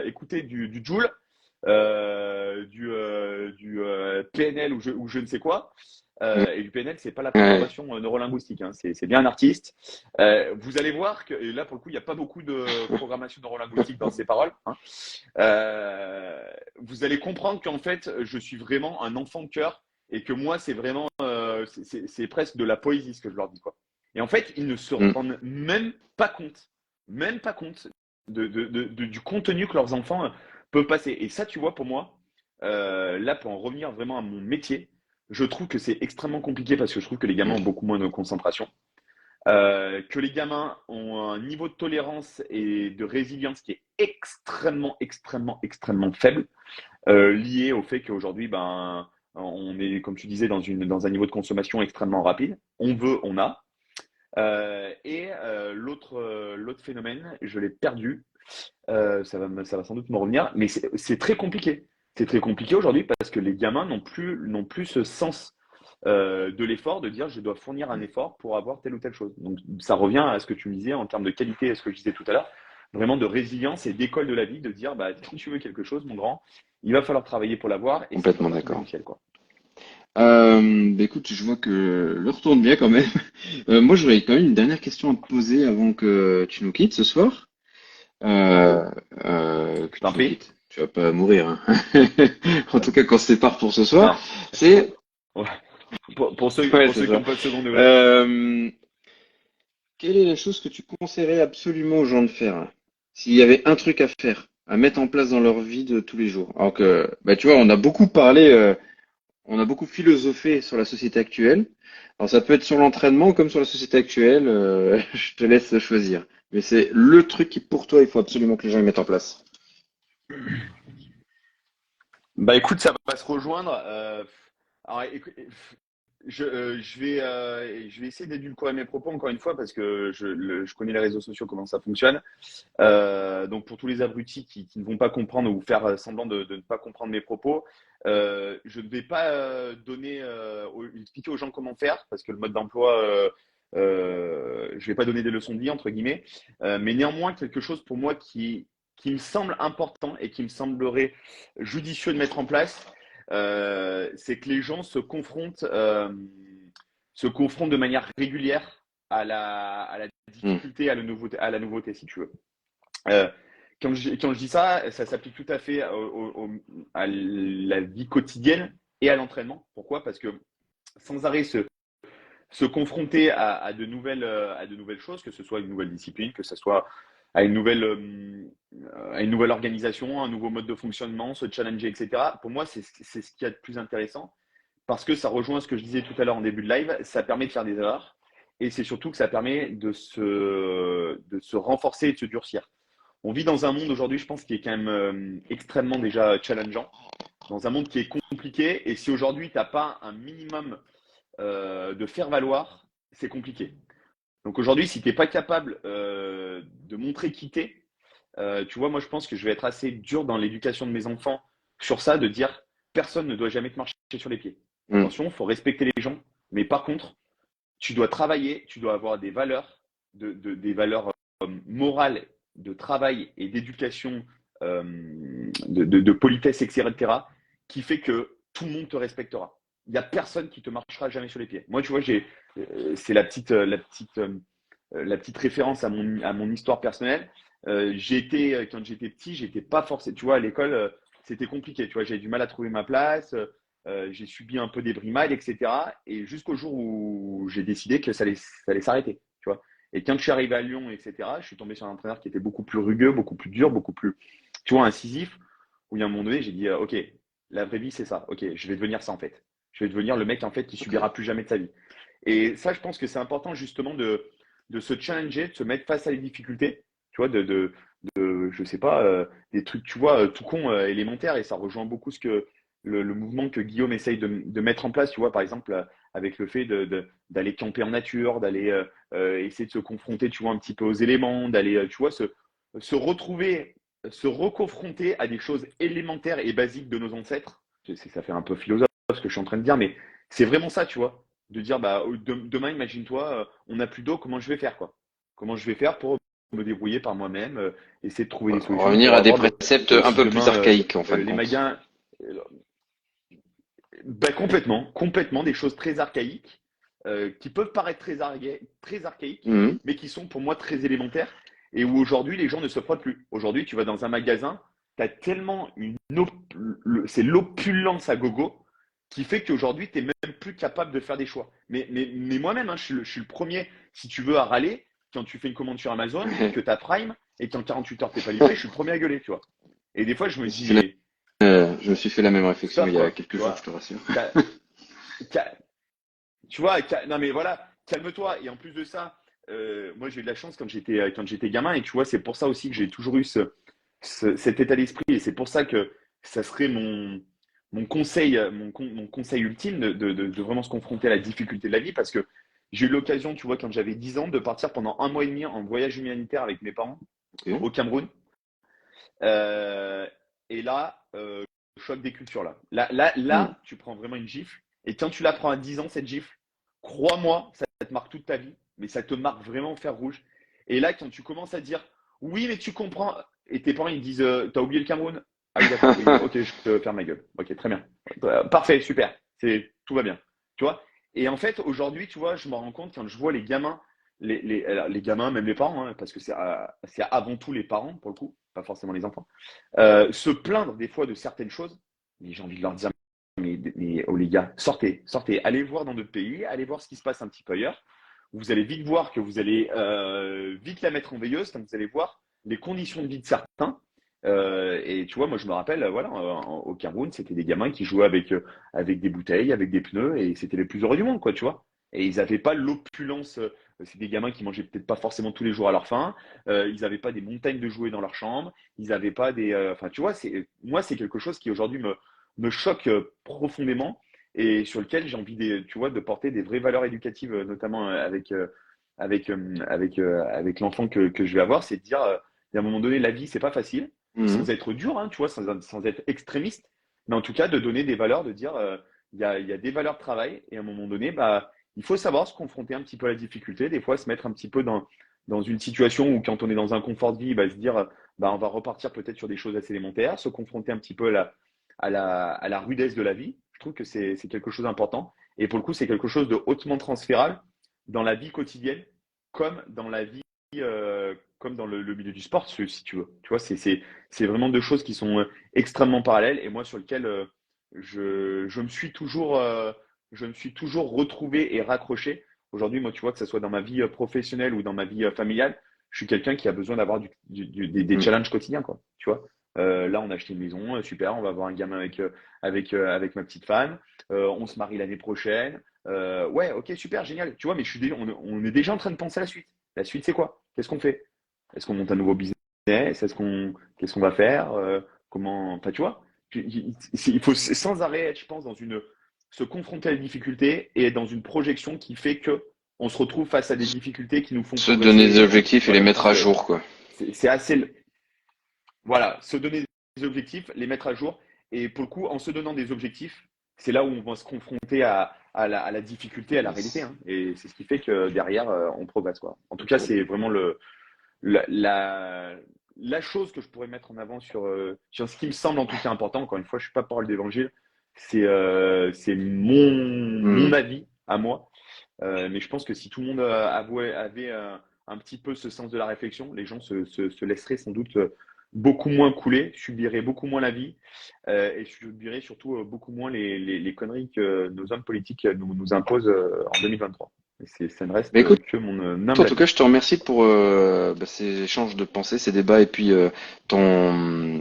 écoutez du Jul, du PNL ou je ne sais quoi.
Mm.
Et du PNL, c'est pas la
Ouais.
programmation neurolinguistique, hein, c'est bien un artiste. Vous allez voir que et là, pour le coup, il n'y a pas beaucoup de programmation neurolinguistique dans ces paroles, hein. Vous allez comprendre qu'en fait, je suis vraiment un enfant de cœur et que moi, c'est vraiment, c'est presque de la poésie ce que je leur dis, quoi. Et en fait, ils ne se
Mm.
rendent même pas compte du contenu que leurs enfants peuvent passer. Et ça, tu vois, pour moi, là, pour en revenir vraiment à mon métier, je trouve que c'est extrêmement compliqué parce que je trouve que les gamins ont
Mm.
beaucoup moins de concentration, que les gamins ont un niveau de tolérance et de résilience qui est extrêmement, extrêmement, extrêmement faible, lié au fait qu'aujourd'hui, ben, on est, comme tu disais, dans un niveau de consommation extrêmement rapide. On veut, on a. L'autre phénomène, je l'ai perdu. Ça va sans doute me revenir, mais c'est très compliqué. C'est très compliqué aujourd'hui parce que les gamins n'ont plus ce sens de l'effort, de dire je dois fournir un effort pour avoir telle ou telle chose. Donc ça revient à ce que tu me disais en termes de qualité, à ce que je disais tout à l'heure, vraiment de résilience et d'école de la vie, de dire bah, si tu veux quelque chose, mon grand, il va falloir travailler pour l'avoir et c'est pas
Complètement
pour tomber
d'accord.
du ciel, quoi.
Bah écoute, je vois que l'heure tourne bien quand même. Moi, j'aurais quand même une dernière question à te poser avant que tu nous quittes ce soir. Euh, que
T'en
tu nous
prie.
quittes. Tu vas pas mourir, hein. En tout cas, qu'on se sépare pour ce soir.
Non.
C'est,
Ouais. Pour ceux,
ouais,
pour
c'est
ceux qui
ça.
n'ont pas de second degré.
Euh, Quelle est la chose que tu conseillerais absolument aux gens de faire, hein, s'il y avait un truc à faire, à mettre en place dans leur vie de tous les jours? Alors que, bah, tu vois, on a beaucoup parlé, on a beaucoup philosophé sur la société actuelle. Alors ça peut être sur l'entraînement comme sur la société actuelle, je te laisse choisir. Mais c'est le truc qui, pour toi, il faut absolument que les gens y mettent en place.
Bah écoute, ça va se rejoindre. Alors, je vais essayer d'édulcorer mes propos encore une fois parce que je connais les réseaux sociaux, comment ça fonctionne. Donc pour tous les abrutis qui ne vont pas comprendre ou faire semblant de ne pas comprendre mes propos, je ne vais pas expliquer aux gens comment faire parce que le mode d'emploi, je vais pas donner des leçons de vie entre guillemets, mais néanmoins quelque chose pour moi qui me semble important et qui me semblerait judicieux de mettre en place, c'est que les gens se confrontent de manière régulière à la
Hmm.
difficulté, à la nouveauté, si tu veux. Euh, quand je dis ça, ça s'applique tout à fait à la vie quotidienne et à l'entraînement. Pourquoi? Parce que sans arrêt se confronter à de nouvelles choses, que ce soit une nouvelle discipline, que ce soit à une nouvelle organisation, un nouveau mode de fonctionnement, se challenger, etc. Pour moi, c'est ce qu'il y a de plus intéressant parce que ça rejoint ce que je disais tout à l'heure en début de live, ça permet de faire des erreurs et c'est surtout que ça permet de se renforcer et de se durcir. On vit dans un monde aujourd'hui, je pense, qui est quand même extrêmement déjà challengeant, dans un monde qui est compliqué. Et si aujourd'hui, tu n'as pas un minimum de faire valoir, c'est compliqué. Donc aujourd'hui, si tu n'es pas capable de montrer qui t'es, tu vois, moi je pense que je vais être assez dur dans l'éducation de mes enfants sur ça, de dire personne ne doit jamais te marcher sur les pieds.
Hmm.
Attention, il faut respecter les gens, mais par contre, tu dois travailler, tu dois avoir des valeurs, des valeurs morales, de travail et d'éducation, de politesse, etc., qui fait que tout le monde te respectera. Il n'y a personne qui te marchera jamais sur les pieds. Moi, tu vois, c'est la petite référence à mon histoire personnelle. Quand j'étais petit, j'étais pas forcément, tu vois, à l'école, c'était compliqué. Tu vois, j'avais du mal à trouver ma place. J'ai subi un peu des brimades, etc. Et jusqu'au jour où j'ai décidé que ça allait s'arrêter. Tu vois. Et quand je suis arrivé à Lyon, etc., je suis tombé sur un entraîneur qui était beaucoup plus rugueux, beaucoup plus dur, beaucoup plus, tu vois, incisif. Où il y a un moment donné, j'ai dit, OK, la vraie vie, c'est ça. OK, je vais devenir ça en fait. Je vais devenir le mec en fait qui
Ok.
subira plus jamais de sa vie. Et ça, je pense que c'est important justement de se challenger, de se mettre face à les difficultés. Tu vois, je sais pas, des trucs, tu vois, tout con, élémentaires. Et ça rejoint beaucoup le mouvement que Guillaume essaye de mettre en place, tu vois, par exemple, avec le fait d'aller camper en nature, d'aller essayer de se confronter, tu vois, un petit peu aux éléments, d'aller, tu vois, se retrouver, se reconfronter à des choses élémentaires et basiques de nos ancêtres. Ça fait un peu philosophe ce que je suis en train de dire, mais c'est vraiment ça, tu vois, de dire, bah, demain, imagine-toi, on n'a plus d'eau, comment je vais faire, quoi? Comment je vais faire pour me débrouiller par moi-même, essayer de trouver des solutions
Revenir
pour
à des
avoir de l'eau.
préceptes un
Si
peu plus
demain,
archaïques en fin de
les
compte.
magasins, bah, complètement, des choses très archaïques, qui peuvent paraître très archaïques,
Mhm.
mais qui sont pour moi très élémentaires, et où aujourd'hui les gens ne se frottent plus. Aujourd'hui, tu vas dans un magasin, tu as tellement c'est l'opulence à gogo, qui fait qu'aujourd'hui, tu n'es même plus capable de faire des choix. Mais moi-même, hein, je suis le premier, si tu veux, à râler quand tu fais une commande sur Amazon, que tu as Prime, et qu'en 48 heures, tu n'es pas livré, je suis le premier à gueuler, tu vois. Et des fois, je
Je
me
me
dis,
suis fait
mais
je me suis fait la même réflexion
stop,
il y a
quoi,
quelques
tu
jours, je
vois.
te rassure.
Ca- ca- Tu vois, non mais voilà, calme-toi. Et en plus de ça, moi j'ai eu de la chance quand j'étais gamin, et tu vois, c'est pour ça aussi que j'ai toujours eu cet état d'esprit, et c'est pour ça que ça serait mon conseil, mon conseil ultime de vraiment se confronter à la difficulté de la vie, parce que j'ai eu l'occasion, tu vois, quand j'avais 10 ans, de partir pendant un mois et demi en voyage humanitaire avec mes parents
Ok.
au Cameroun. Euh, et là, choc des cultures là.
Hmm.
Tu prends vraiment une gifle. Et quand tu la prends à 10 ans, cette gifle, crois-moi, ça te marque toute ta vie, mais ça te marque vraiment au fer rouge. Et là, quand tu commences à dire, oui, mais tu comprends, et tes parents ils disent, t'as oublié le Cameroun? Ah oui, d'accord, oui, ok, je te ferme ma gueule. Ok, très bien. Parfait, super. Tout va bien. Tu vois? Et en fait, aujourd'hui, tu vois, je me rends compte quand je vois les gamins, alors, les gamins, même les parents, hein, parce que c'est avant tout les parents, pour le coup, pas forcément les enfants, se plaindre des fois de certaines choses. Mais j'ai envie de leur dire, oh les gars, sortez, allez voir dans d'autres pays, allez voir ce qui se passe un petit peu ailleurs. où vous allez vite voir que vous allez vite la mettre en veilleuse, donc vous allez voir les conditions de vie de certains. Et tu vois, moi je me rappelle, voilà, au Cameroun, c'était des gamins qui jouaient avec des bouteilles, avec des pneus, et c'était les plus heureux du monde, quoi, tu vois. Et ils n'avaient pas l'opulence. C'est des gamins qui mangeaient peut-être pas forcément tous les jours à leur faim. Ils n'avaient pas des montagnes de jouets dans leur chambre. Ils n'avaient pas des. Enfin, tu vois, moi, c'est quelque chose qui aujourd'hui me choque profondément et sur lequel j'ai envie, tu vois, de porter des vraies valeurs éducatives, notamment avec l'enfant que je vais avoir. C'est de dire, à un moment donné, la vie, c'est pas facile,
Mhm.
sans être dur, hein, tu vois, sans être extrémiste, mais en tout cas, de donner des valeurs, de dire, il y a des valeurs de travail et à un moment donné, bah, il faut savoir se confronter un petit peu à la difficulté, des fois se mettre un petit peu dans une situation où quand on est dans un confort de vie, bah, se dire bah, on va repartir peut-être sur des choses assez élémentaires, se confronter un petit peu à la rudesse de la vie. Je trouve que c'est quelque chose d'important. Et pour le coup, c'est quelque chose de hautement transférable dans la vie quotidienne, comme dans la vie, comme dans le milieu du sport, si tu veux. Tu vois, c'est vraiment deux choses qui sont extrêmement parallèles et moi sur lesquelles je me suis toujours retrouvé et raccroché. Aujourd'hui, moi, tu vois, que ce soit dans ma vie professionnelle ou dans ma vie familiale, je suis quelqu'un qui a besoin d'avoir des
Mhm.
challenges quotidiens, quoi. Tu vois. Là, on a acheté une maison, super, on va avoir un gamin avec ma petite femme, on se marie l'année prochaine. Ouais, ok, super, génial. Tu vois, mais on est déjà en train de penser à la suite. La suite, c'est quoi? Qu'est-ce qu'on fait? Est-ce qu'on monte un nouveau business? Qu'est-ce qu'on va faire? Comment, enfin, tu vois, il faut sans arrêt être, je pense, se confronter à la difficulté et être dans une projection qui fait que on se retrouve face à des difficultés qui nous font
Se donner des
progresser. Et
objectifs et les
voilà, je
mettre
pense
à
que
jour, quoi.
c'est assez, voilà, se donner des objectifs, les mettre à jour. Et pour le coup, en se donnant des objectifs, c'est là où on va se confronter à la difficulté, à la réalité,
Yes.
hein. Et c'est ce qui fait que derrière, on progresse, quoi. En tout cas,
Ok.
c'est vraiment la, la, la chose que je pourrais mettre en avant sur ce qui me semble en tout cas important. Encore une fois, je ne suis pas parole d'évangile. C'est mon
Mhm.
avis à moi. Mais je pense que si tout le monde avait un petit peu ce sens de la réflexion, les gens se laisseraient sans doute beaucoup moins couler, subiraient beaucoup moins la vie et subiraient surtout beaucoup moins les conneries que nos hommes politiques nous imposent en 2023. Et ça ne reste
Mais écoute,
que mon
en
humble
tout
avis.
cas, je te remercie pour ces échanges de pensées, ces débats et puis ton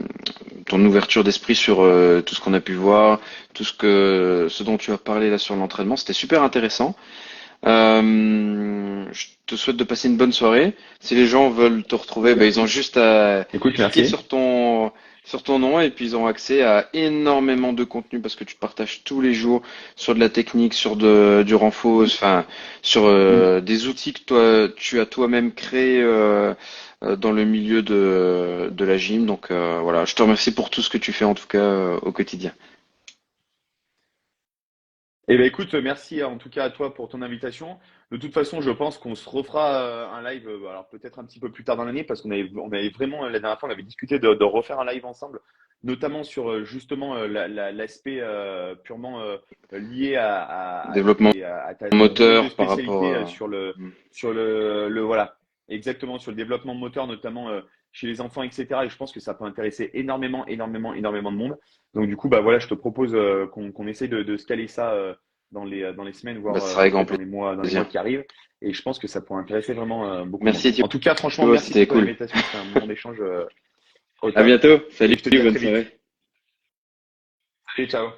ouverture d'esprit sur tout ce qu'on a pu voir, ce dont tu as parlé là sur l'entraînement. C'était super intéressant. Je te souhaite de passer une bonne soirée. Si les gens veulent te retrouver, ben, ils ont juste à
Écoute,
cliquer
merci.
sur ton nom et puis ils ont accès à énormément de contenu parce que tu partages tous les jours sur de la technique, du renfort, enfin sur
Mm.
des outils que toi tu as toi-même créés dans le milieu de la gym. Donc voilà, je te remercie pour tout ce que tu fais en tout cas au quotidien.
Eh bien, écoute, merci en tout cas à toi pour ton invitation. De toute façon, je pense qu'on se refera un live, alors peut-être un petit peu plus tard dans l'année, parce qu'on avait vraiment, la dernière fois, on avait discuté de refaire un live ensemble, notamment sur justement l'aspect purement lié
Développement
à ta zone de
moteur par rapport
spécialité
à...
voilà, exactement, sur le développement moteur, notamment chez les enfants, etc. Et je pense que ça peut intéresser énormément, énormément, énormément de monde. Donc du coup, bah voilà, je te propose qu'on essaye de se caler ça dans les semaines,
Bah,
voire
ce sera avec grand
peut-être dans les mois
plaisir.
qui arrivent. Et je pense que ça pourrait intéresser vraiment beaucoup de monde.
Merci
En tout cas, franchement,
Thibaut,
merci
c'était
pour ton
cool.
invitation. C'était un moment d'échange au
À
top.
bientôt.
Et
Salut,
je te dis à
bonne
très vite.
soirée.
Salut, ciao.